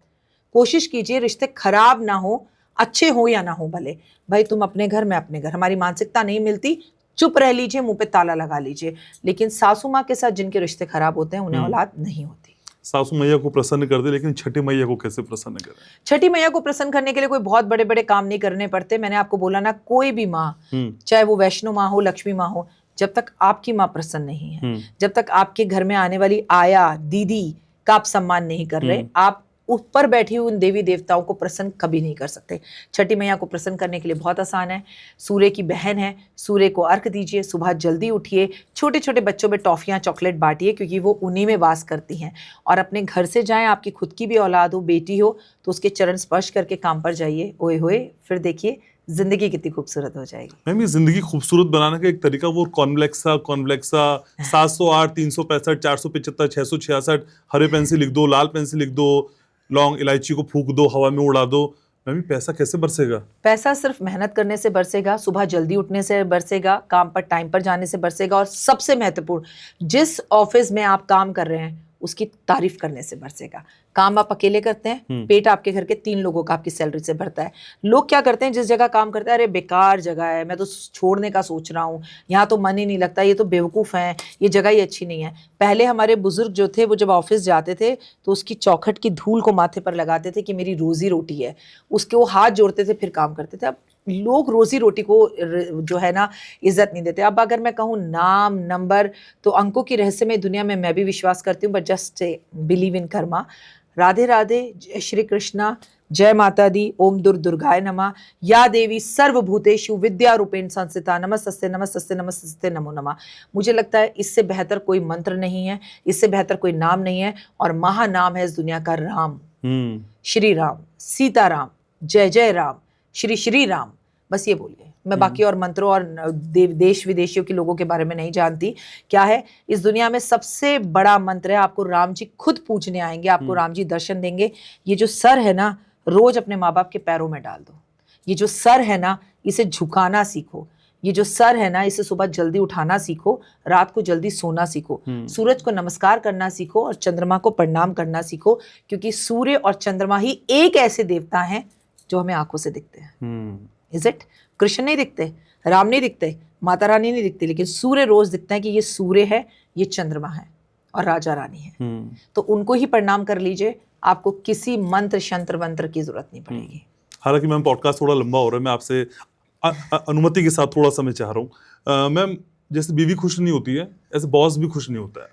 कोशिश कीजिए रिश्ते खराब ना हो, अच्छे हो या ना हो भले, भाई तुम अपने घर, मैं अपने घर, हमारी मानसिकता नहीं मिलती, चुप रह लीजिए, मुंह पे ताला लगा लीजिए। लेकिन सासू माँ के साथ जिनके रिश्ते खराब होते हैं उन्हें औलाद नहीं होती। सासू मैया को प्रसन्न कर दे, लेकिन छठी मैया को कैसे प्रसन्न करें? छठी मैया को प्रसन्न करने के लिए कोई बहुत बड़े बड़े काम नहीं करने पड़ते। मैंने आपको बोला ना, कोई भी माँ, चाहे वो वैष्णो माँ हो, लक्ष्मी माँ हो, जब तक आपकी माँ प्रसन्न नहीं है, जब तक आपके घर में आने वाली आया, दीदी का आप सम्मान नहीं कर रहे, आप ऊपर बैठी हुई उन देवी देवताओं को प्रसन्न कभी नहीं कर सकते। छठी मैया को प्रसन्न करने के लिए बहुत आसान है, सूर्य की बहन है, सूर्य को अर्घ दीजिए, सुबह जल्दी उठिए, छोटे छोटे बच्चों में टॉफियाँ चॉकलेट बांटिए क्योंकि वो उन्हीं में वास करती हैं, और अपने घर से जाएं, आपकी खुद की भी औलाद हो, बेटी हो, तो उसके चरण स्पर्श करके काम पर जाइए, ओए होए, फिर देखिए जिंदगी कितनी खूबसूरत हो जाएगी। मैम ये जिंदगी खूबसूरत बनाने का एक तरीका वो कॉन्वेक्सा 708 365 475 666 हरे पेन से लिख दो, लाल पेन से लिख दो, लौंग इलायची को फूंक दो, हवा में उड़ा दो। मैम ये पैसा कैसे बरसेगा? पैसा सिर्फ मेहनत करने से बरसेगा, सुबह जल्दी उठने से बरसेगा, काम पर टाइम पर जाने से बरसेगा, और सबसे महत्वपूर्ण, जिस ऑफिस में आप काम कर रहे हैं उसकी तारीफ करने से बरसेगा। काम आप अकेले करते हैं, पेट आपके घर के 3 लोगों का आपकी सैलरी से भरता है। लोग क्या करते हैं, जिस जगह काम करते हैं, अरे बेकार जगह है, मैं तो छोड़ने का सोच रहा हूँ, यहाँ तो मन ही नहीं लगता, ये तो बेवकूफ़ हैं, ये जगह ही अच्छी नहीं है। पहले हमारे बुजुर्ग जो थे वो जब ऑफिस जाते थे तो उसकी चौखट की धूल को माथे पर लगाते थे कि मेरी रोजी रोटी है, उसके वो हाथ जोड़ते थे फिर काम करते थे। अब लोग रोजी रोटी को जो है ना इज्जत नहीं देते। अब अगर मैं कहूँ नाम नंबर, तो अंकों की रहस्यमय दुनिया में मैं भी विश्वास करती हूँ, but just believe in Karma. Radhe Radhe, जय श्री कृष्णा, जय माता दी, ओम दुर्गाय नमः, या देवी सर्वभूतेषु विद्या रूपेण संस्थिता, नमस्ते नमस्ते नमस्ते नमो नमः। मुझे लगता है इससे बेहतर कोई मंत्र नहीं है, इससे बेहतर कोई नाम नहीं है, और महानाम है इस दुनिया का राम, श्री राम, सीता राम, जय जय राम, श्री श्री राम। बस ये बोलिए। मैं बाकी और मंत्रों और देश विदेशियों के लोगों के बारे में नहीं जानती। क्या है, इस दुनिया में सबसे बड़ा मंत्र है, आपको राम जी खुद पूछने आएंगे, आपको राम जी दर्शन देंगे। ये जो सर है ना, रोज अपने माँ बाप के पैरों में डाल दो। ये जो सर है ना, इसे झुकाना सीखो। ये जो सर है ना, इसे सुबह जल्दी उठाना सीखो, रात को जल्दी सोना सीखो, सूरज को नमस्कार करना सीखो और चंद्रमा को प्रणाम करना सीखो, क्योंकि सूर्य और चंद्रमा ही एक ऐसे देवता हैं जो हमें आंखों से दिखते हैं। Is it? कृष्ण नहीं दिखते, राम नहीं दिखते, माता रानी नहीं दिखती, लेकिन सूर्य रोज दिखता है कि ये सूर्य है, ये चंद्रमा है और राजा रानी है। तो उनको ही प्रणाम कर लीजिए, आपको किसी मंत्र शंत्र मंत्र की जरूरत नहीं पड़ेगी। हालांकि मैम पॉडकास्ट थोड़ा लंबा हो रहा है, मैं आपसे अनुमति के साथ थोड़ा सा मैं चाह रहा हूँ। मैम जैसे बीवी खुश नहीं होती है, ऐसे बॉस भी खुश नहीं होता है।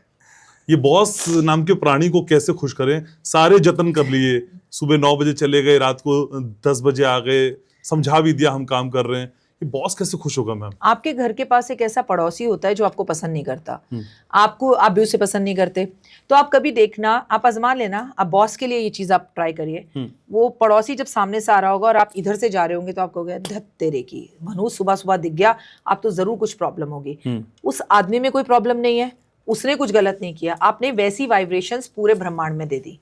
ये बॉस नाम के प्राणी को कैसे खुश करें? सारे जतन कर लिए, सुबह 9 बजे चले गए, रात को 10 बजे आ गए, समझा भी दिया हम काम कर रहे हैं, ये बॉस कैसे खुश होगा मैम? आपके घर के पास एक ऐसा पड़ोसी होता है जो आपको पसंद नहीं करता, आपको, आप भी उसे पसंद नहीं करते, तो आप कभी देखना, आप आजमा लेना, आप बॉस के लिए ये चीज आप ट्राई करिए। वो पड़ोसी जब सामने से आ रहा होगा और आप इधर से जा रहे होंगे, तो आप कहोगे धत तेरे की, मनु सुबह सुबह दिख गया, आप तो जरूर कुछ प्रॉब्लम होगी। उस आदमी में कोई प्रॉब्लम नहीं है, उसने कुछ गलत नहीं किया, आपने वैसी वाइब्रेशंस पूरे ब्रह्मांड में दे दी।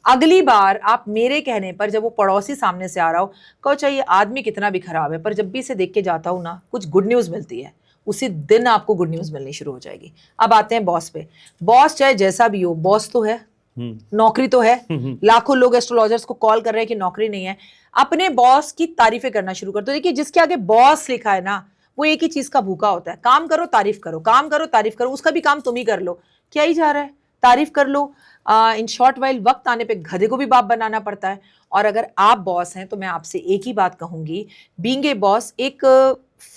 अगली बार आप मेरे कहने पर, जब वो पड़ोसी सामने से आ रहा हो, कहो चाहिए आदमी कितना भी खराब है, पर जब भी इसे देख के जाता हूँ ना, कुछ गुड न्यूज मिलती है, उसी दिन आपको गुड न्यूज मिलनी शुरू हो जाएगी। अब आते हैं बॉस पे। बॉस चाहे जैसा भी हो, बॉस तो है, नौकरी तो है। लाखों लोग एस्ट्रोलॉजर्स को कॉल कर रहे हैं कि नौकरी नहीं है। अपने बॉस की तारीफें करना शुरू कर दो। देखिए, जिसके आगे बॉस लिखा है ना, वो एक ही चीज का भूखा होता है, काम करो तारीफ करो, काम करो तारीफ करो, उसका भी काम तुम ही कर लो। क्या ही जा रहा है, तारीफ कर लो। इन शॉर्ट वाइल वक्त आने पे गधे को भी बाप बनाना पड़ता है। और अगर आप बॉस हैं तो मैं आपसे एक ही बात कहूंगी, बीइंग ए बॉस, एक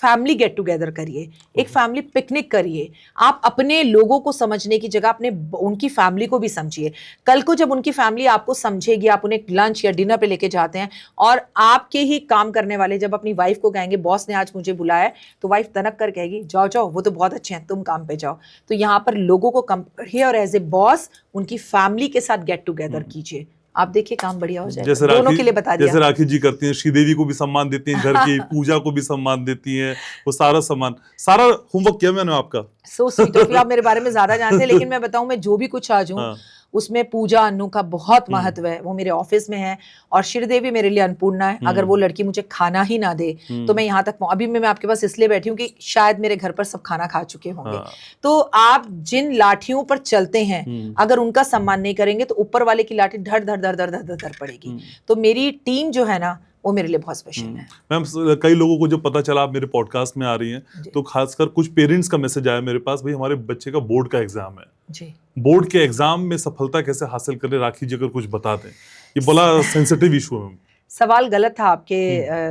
फैमिली गेट टुगेदर करिए, एक फैमिली पिकनिक करिए। आप अपने लोगों को समझने की जगह अपने उनकी फैमिली को भी समझिए। कल को जब उनकी फैमिली आपको समझेगी, आप उन्हें लंच या डिनर पे लेके जाते हैं, और आपके ही काम करने वाले जब अपनी वाइफ को कहेंगे बॉस ने आज मुझे बुलाया है, तो वाइफ तनक कर कहेगी जाओ जाओ, वो तो बहुत अच्छे हैं, तुम काम पे जाओ। तो यहाँ पर लोगों को कम करिए और एज ए बॉस उनकी फैमिली के साथ गेट टुगेदर कीजिए। आप देखिए काम बढ़िया हो जाएगा। दोनों के लिए बता दिया। जैसे राखी जी करती हैं, श्रीदेवी को भी सम्मान देती हैं, घर की पूजा को भी सम्मान देती हैं, वो सारा सम्मान, सारा होमवर्क किया मैंने आपका। सो स्वीट ऑफ यू, आप मेरे बारे में ज्यादा जानते हैं, लेकिन मैं बताऊं, मैं जो भी कुछ आज हूँ उसमें पूजा अन्नू का बहुत महत्व है। वो मेरे ऑफिस में है, और श्रीदेवी मेरे लिए अन्नपूर्णा है। अगर वो लड़की मुझे खाना ही ना दे तो मैं यहाँ तक अभी मैं आपके पास इसलिए बैठी हूँ कि शायद मेरे घर पर सब खाना खा चुके होंगे। तो आप जिन लाठियों पर चलते हैं, अगर उनका सम्मान नहीं करेंगे तो ऊपर वाले की लाठी धड़ धड़ धड़ धड़ धड़ धड़ पड़ेगी। तो मेरी टीम जो है ना, वो मेरे लिए बहुत स्पेशल है। मैम कई लोगों को जब पता चला आप मेरे पॉडकास्ट में आ रही हैं, तो खासकर कुछ पेरेंट्स का मैसेज आया मेरे पास, भाई हमारे बच्चे का बोर्ड का एग्जाम है जी, बोर्ड के एग्जाम में सफलता कैसे हासिल करें, राखी जी अगर कुछ बता दें। ये बड़ा सेंसिटिव इशू है। सवाल गलत था आपके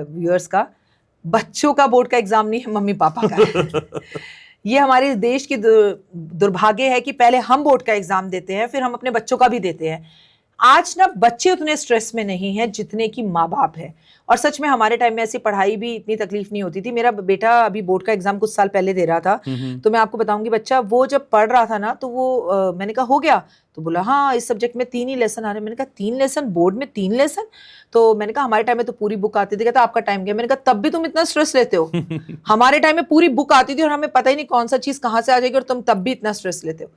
व्यूअर्स का। बच्चों का बोर्ड का एग्जाम नहीं है, मम्मी पापा का है। ये हमारे देश की दुर्भाग्य है कि पहले हम बोर्ड का एग्जाम देते हैं, फिर हम अपने बच्चों का भी देते हैं। आज ना बच्चे उतने स्ट्रेस में नहीं है जितने कि माँ बाप है। और सच में हमारे टाइम में ऐसी पढ़ाई भी इतनी तकलीफ नहीं होती थी। मेरा बेटा अभी बोर्ड का एग्जाम कुछ साल पहले दे रहा था, तो मैं आपको बताऊंगी, बच्चा वो जब पढ़ रहा था ना तो वो मैंने कहा हो गया, तो बोला हाँ इस सब्जेक्ट में 3 ही लेसन आ रहे हैं। मैंने कहा 3 लेसन, बोर्ड में 3 लेसन? तो मैंने कहा हमारे टाइम में तो पूरी बुक आती थी। कहता आपका टाइम गया। मैंने कहा तब भी तुम इतना स्ट्रेस लेते हो? हमारे टाइम में पूरी बुक आती थी और हमें पता ही नहीं कौन सा चीज कहाँ से आ जाएगी और तुम तब भी इतना स्ट्रेस लेते हो।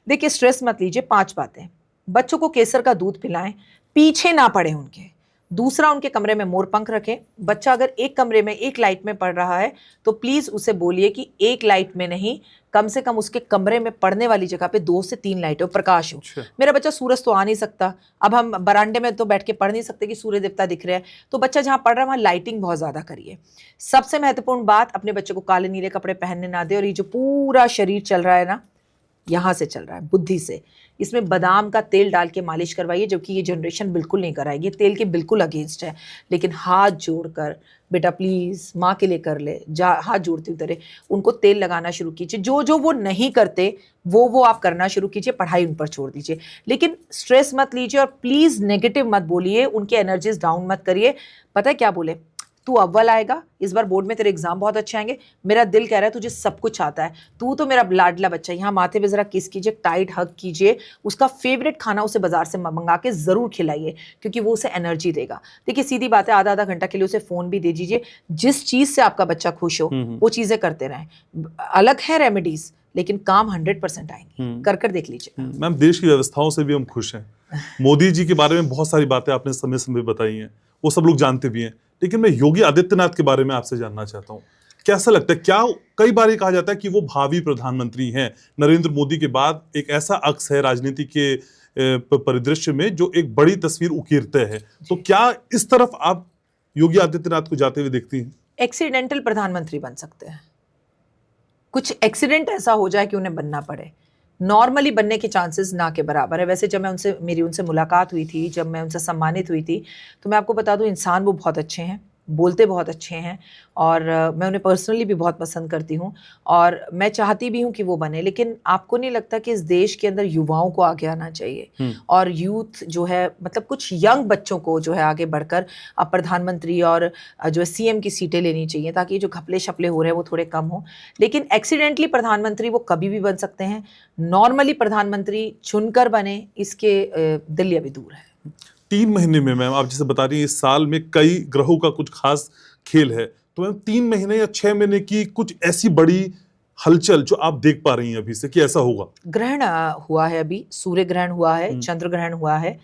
देखिए स्ट्रेस मत लीजिए। 5 बातें। बच्चों को केसर का दूध पिलाएं, पीछे ना पड़े उनके। दूसरा, उनके कमरे में मोर पंख रखें। बच्चा अगर एक कमरे में एक लाइट में पढ़ रहा है तो प्लीज उसे बोलिए कि एक लाइट में नहीं, कम से कम उसके कमरे में पढ़ने वाली जगह पे 2 से 3 लाइट हो, प्रकाश हो। मेरा बच्चा सूरज तो आ नहीं सकता, अब हम बरामदे में तो बैठ के पढ़ नहीं सकते कि सूर्य देवता दिख रहे हैं, तो बच्चा जहां पढ़ रहा है वहां लाइटिंग बहुत ज्यादा करिए। सबसे महत्वपूर्ण बात, अपने बच्चे को काले नीले कपड़े पहनने ना दे। और ये जो पूरा शरीर चल रहा है ना, यहां से चल रहा है, बुद्धि से, इसमें बादाम का तेल डाल के मालिश करवाइए, जबकि ये जनरेशन बिल्कुल नहीं कराएगी, तेल के बिल्कुल अगेंस्ट है। लेकिन हाथ जोड़कर बेटा प्लीज माँ के लिए कर ले, जा हाथ जोड़ती हुई तरह उनको तेल लगाना शुरू कीजिए। जो जो वो नहीं करते वो आप करना शुरू कीजिए, पढ़ाई उन पर छोड़ दीजिए। लेकिन स्ट्रेस मत लीजिए और प्लीज नेगेटिव मत बोलिए, उनके एनर्जीज डाउन मत करिए। पता है क्या बोले? तू अव्वल आएगा, इस बार बोर्ड में तेरे एग्जाम बहुत अच्छे आएंगे, मेरा दिल कह रहा है तुझे सब कुछ आता है, तू तो मेरा लाडला बच्चा। यहाँ माथे पे जरा किस कीजिए, टाइट हग कीजिए, उसका फेवरेट खाना उसे बाजार से मंगा के जरूर खिलाइए, क्योंकि वो उसे एनर्जी देगा। देखिए सीधी बात है, आधा घंटा के लिए उसे फोन भी दे दीजिए। जिस चीज से आपका बच्चा खुश हो वो चीजें करते रहें। अलग है रेमेडीज, लेकिन काम 100% आएंगे, कर देख लीजिए। मैम, देश की व्यवस्थाओं से भी हम खुश हैं। मोदी जी के बारे में बहुत सारी बातें आपने समय समय बताई हैं, वो सब लोग जानते भी हैं, लेकिन मैं योगी आदित्यनाथ के बारे में आपसे जानना चाहता हूँ। कैसा लगता है, क्या कई बार ये कहा जाता है कि वो भावी प्रधानमंत्री हैं, नरेंद्र मोदी के बाद एक ऐसा अक्स है राजनीति के परिदृश्य में जो एक बड़ी तस्वीर उकेरते हैं, तो क्या इस तरफ आप योगी आदित्यनाथ को जाते हुए देखती हैं? एक्सीडेंटल प्रधानमंत्री बन सकते हैं, कुछ एक्सीडेंट ऐसा हो जाए कि उन्हें बनना पड़े। नॉर्मली बनने के चांसेस ना के बराबर है। वैसे जब मैं मेरी उनसे मुलाकात हुई थी, जब मैं उनसे सम्मानित हुई थी, तो मैं आपको बता दूं, इंसान वो बहुत अच्छे हैं, बोलते बहुत अच्छे हैं, और मैं उन्हें पर्सनली भी बहुत पसंद करती हूँ और मैं चाहती भी हूँ कि वो बने। लेकिन आपको नहीं लगता कि इस देश के अंदर युवाओं को आगे आना चाहिए, और यूथ जो है, मतलब कुछ यंग बच्चों को जो है आगे बढ़कर अब प्रधानमंत्री और जो है सीएम की सीटें लेनी चाहिए, ताकि जो घपले शपले हो रहे हैं वो थोड़े कम हो। लेकिन एक्सीडेंटली प्रधानमंत्री वो कभी भी बन सकते हैं, नॉर्मली प्रधानमंत्री चुनकर बने, इसके दिल अभी दूर है। 3 महीने में मैम, आप जैसे बता रही हैं इस साल में कई ग्रहों का कुछ खास खेल है, तो मैम 3 महीने या 6 महीने की कुछ ऐसी बड़ी हलचल जो आप देख पा रही हैं अभी से कि ऐसा होगा? ग्रहण हुआ है, अभी सूर्य ग्रहण हुआ है, चंद्र ग्रहण हुआ है,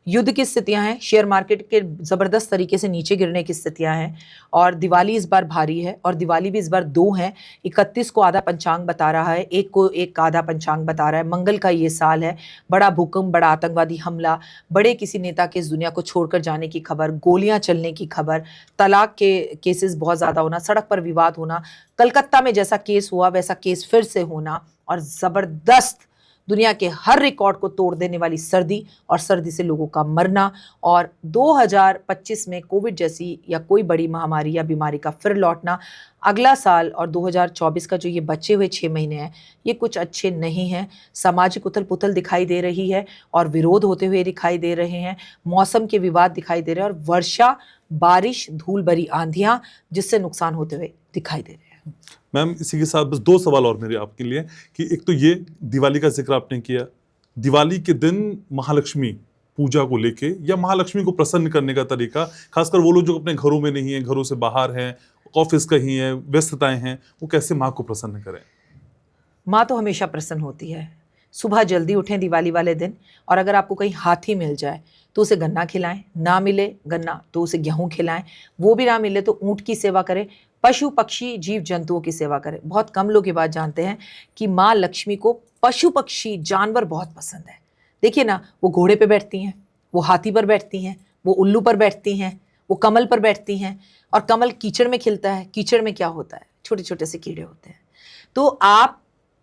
युद्ध की स्थितियां हैं, शेयर मार्केट के जबरदस्त तरीके से नीचे गिरने की स्थितियां हैं, और दिवाली इस बार भारी है, और दिवाली भी इस बार 2 है। 31 को आधा पंचांग बता रहा है, 1 को एक आधा पंचांग बता रहा है। मंगल का ये साल है, बड़ा भूकंप, बड़ा आतंकवादी हमला, बड़े किसी नेता के इस दुनिया को छोड़कर जाने की खबर, गोलियां चलने की खबर, तलाक के केसेस बहुत ज्यादा होना, सड़क पर विवाद होना, कलकत्ता में जैसा केस हुआ वैसा केस फिर से होना, और जबरदस्त दुनिया के हर रिकॉर्ड को तोड़ देने वाली सर्दी, और सर्दी से लोगों का मरना, और 2025 में कोविड जैसी या कोई बड़ी महामारी या बीमारी का फिर लौटना। अगला साल और 2024 का जो ये बचे हुए 6 महीने हैं, ये कुछ अच्छे नहीं हैं। सामाजिक उथल पुथल दिखाई दे रही है, और विरोध होते हुए दिखाई दे रहे हैं, मौसम के विवाद दिखाई दे रहे हैं, और वर्षा, बारिश, धूल भरी आंधियां जिससे नुकसान होते हुए दिखाई दे रहे हैं। मैम, इसी के साथ बस 2 सवाल और मेरे आपके लिए, कि एक तो ये दिवाली का जिक्र आपने किया, दिवाली के दिन महालक्ष्मी पूजा को लेके या महालक्ष्मी को प्रसन्न करने का तरीका, खासकर वो लोग जो अपने घरों में नहीं हैं, घरों से बाहर हैं, ऑफिस कहीं है, व्यस्तताएं हैं, वो कैसे माँ को प्रसन्न करें? माँ तो हमेशा प्रसन्न होती है। सुबह जल्दी उठें दिवाली वाले दिन, और अगर आपको कहीं हाथी मिल जाए तो उसे गन्ना खिलाएं, ना मिले गन्ना तो उसे गेहूं खिलाएं, वो भी ना मिले तो ऊंट की सेवा करें, पशु पक्षी जीव जंतुओं की सेवा करें। बहुत कम लोग ये बात जानते हैं कि माँ लक्ष्मी को पशु पक्षी जानवर बहुत पसंद है। देखिए ना, वो घोड़े पे बैठती हैं, वो हाथी पर बैठती हैं, वो उल्लू पर बैठती हैं, वो कमल पर बैठती हैं, और कमल कीचड़ में खिलता है। कीचड़ में क्या होता है? छोटे छोटे से कीड़े होते हैं। तो आप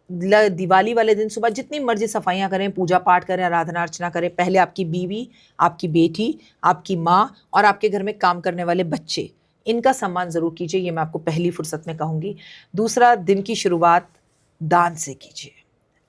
दिवाली वाले दिन सुबह जितनी मर्जी सफाइयाँ करें, पूजा पाठ करें, आराधना अर्चना करें, पहले आपकी बीवी, आपकी बेटी, आपकी माँ, और आपके घर में काम करने वाले बच्चे, इनका सम्मान जरूर कीजिए। ये मैं आपको पहली फुर्सत में कहूँगी। दूसरा, दिन की शुरुआत दान से कीजिए।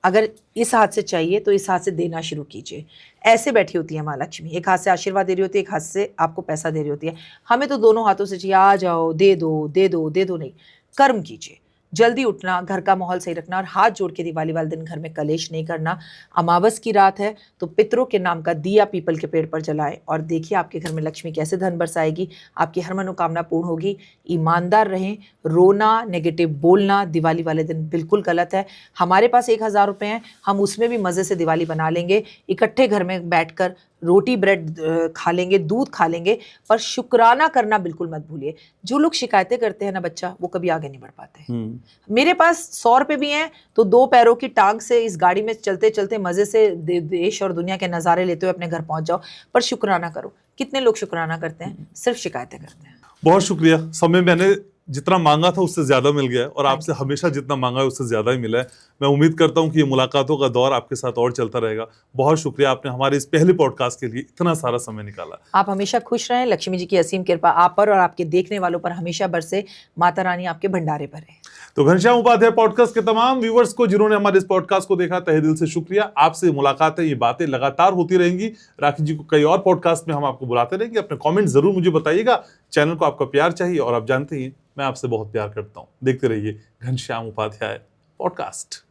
अगर इस हाथ से चाहिए तो इस हाथ से देना शुरू कीजिए। ऐसे बैठी होती है माँ लक्ष्मी, एक हाथ से आशीर्वाद दे रही होती है, एक हाथ से आपको पैसा दे रही होती है। हमें तो दोनों हाथों से चाहिए, आ जाओ, दे दो दे दो दे दो नहीं, कर्म कीजिए। जल्दी उठना, घर का माहौल सही रखना और हाथ जोड़ के दिवाली वाले दिन घर में कलेश नहीं करना। अमावस की रात है तो पितरों के नाम का दिया पीपल के पेड़ पर जलाएं और देखिए आपके घर में लक्ष्मी कैसे धन बरसाएगी, आपकी हर मनोकामना पूर्ण होगी। ईमानदार रहें, रोना, नेगेटिव बोलना दिवाली वाले दिन बिल्कुल गलत है। हमारे पास 1000 रुपये हैं, हम उसमें भी मज़े से दिवाली बना लेंगे, इकट्ठे घर में बैठकर रोटी ब्रेड खा लेंगे, दूध खा लेंगे, पर शुक्राना करना बिल्कुल मत भूलिए। जो लोग शिकायतें करते हैं ना बच्चा, वो कभी आगे नहीं बढ़ पाते। मेरे पास 100 रुपये भी हैं तो 2 पैरों की टांग से इस गाड़ी में चलते चलते मजे से देश और दुनिया के नज़ारे लेते हुए अपने घर पहुंच जाओ, पर शुक्राना करो। कितने लोग शुक्राना करते हैं? सिर्फ शिकायतें करते हैं। बहुत शुक्रिया। समय मैंने जितना मांगा था उससे ज्यादा मिल गया है और आपसे हमेशा जितना मांगा है उससे ज्यादा ही मिला है। मैं उम्मीद करता हूं कि ये मुलाकातों का दौर आपके साथ और चलता रहेगा। बहुत शुक्रिया, आपने हमारे इस पहले पॉडकास्ट के लिए इतना सारा समय निकाला। आप हमेशा खुश रहें, लक्ष्मी जी की असीम कृपा आप पर और आपके देखने वालों पर हमेशा बरसे, माता रानी आपके भंडारे भरे। तो घनश्याम उपाध्याय पॉडकास्ट के तमाम व्यूवर्स को जिन्होंने हमारे इस पॉडकास्ट को देखा, तहे दिल से शुक्रिया। आपसे मुलाकातें, ये बातें लगातार होती रहेंगी। राखी जी को कई और पॉडकास्ट में हम आपको बुलाते रहेंगे। अपने कमेंट जरूर मुझे बताइएगा। चैनल को आपका प्यार चाहिए और आप जानते ही मैं आपसे बहुत प्यार करता हूं। देखते रहिए घनश्याम उपाध्याय पॉडकास्ट।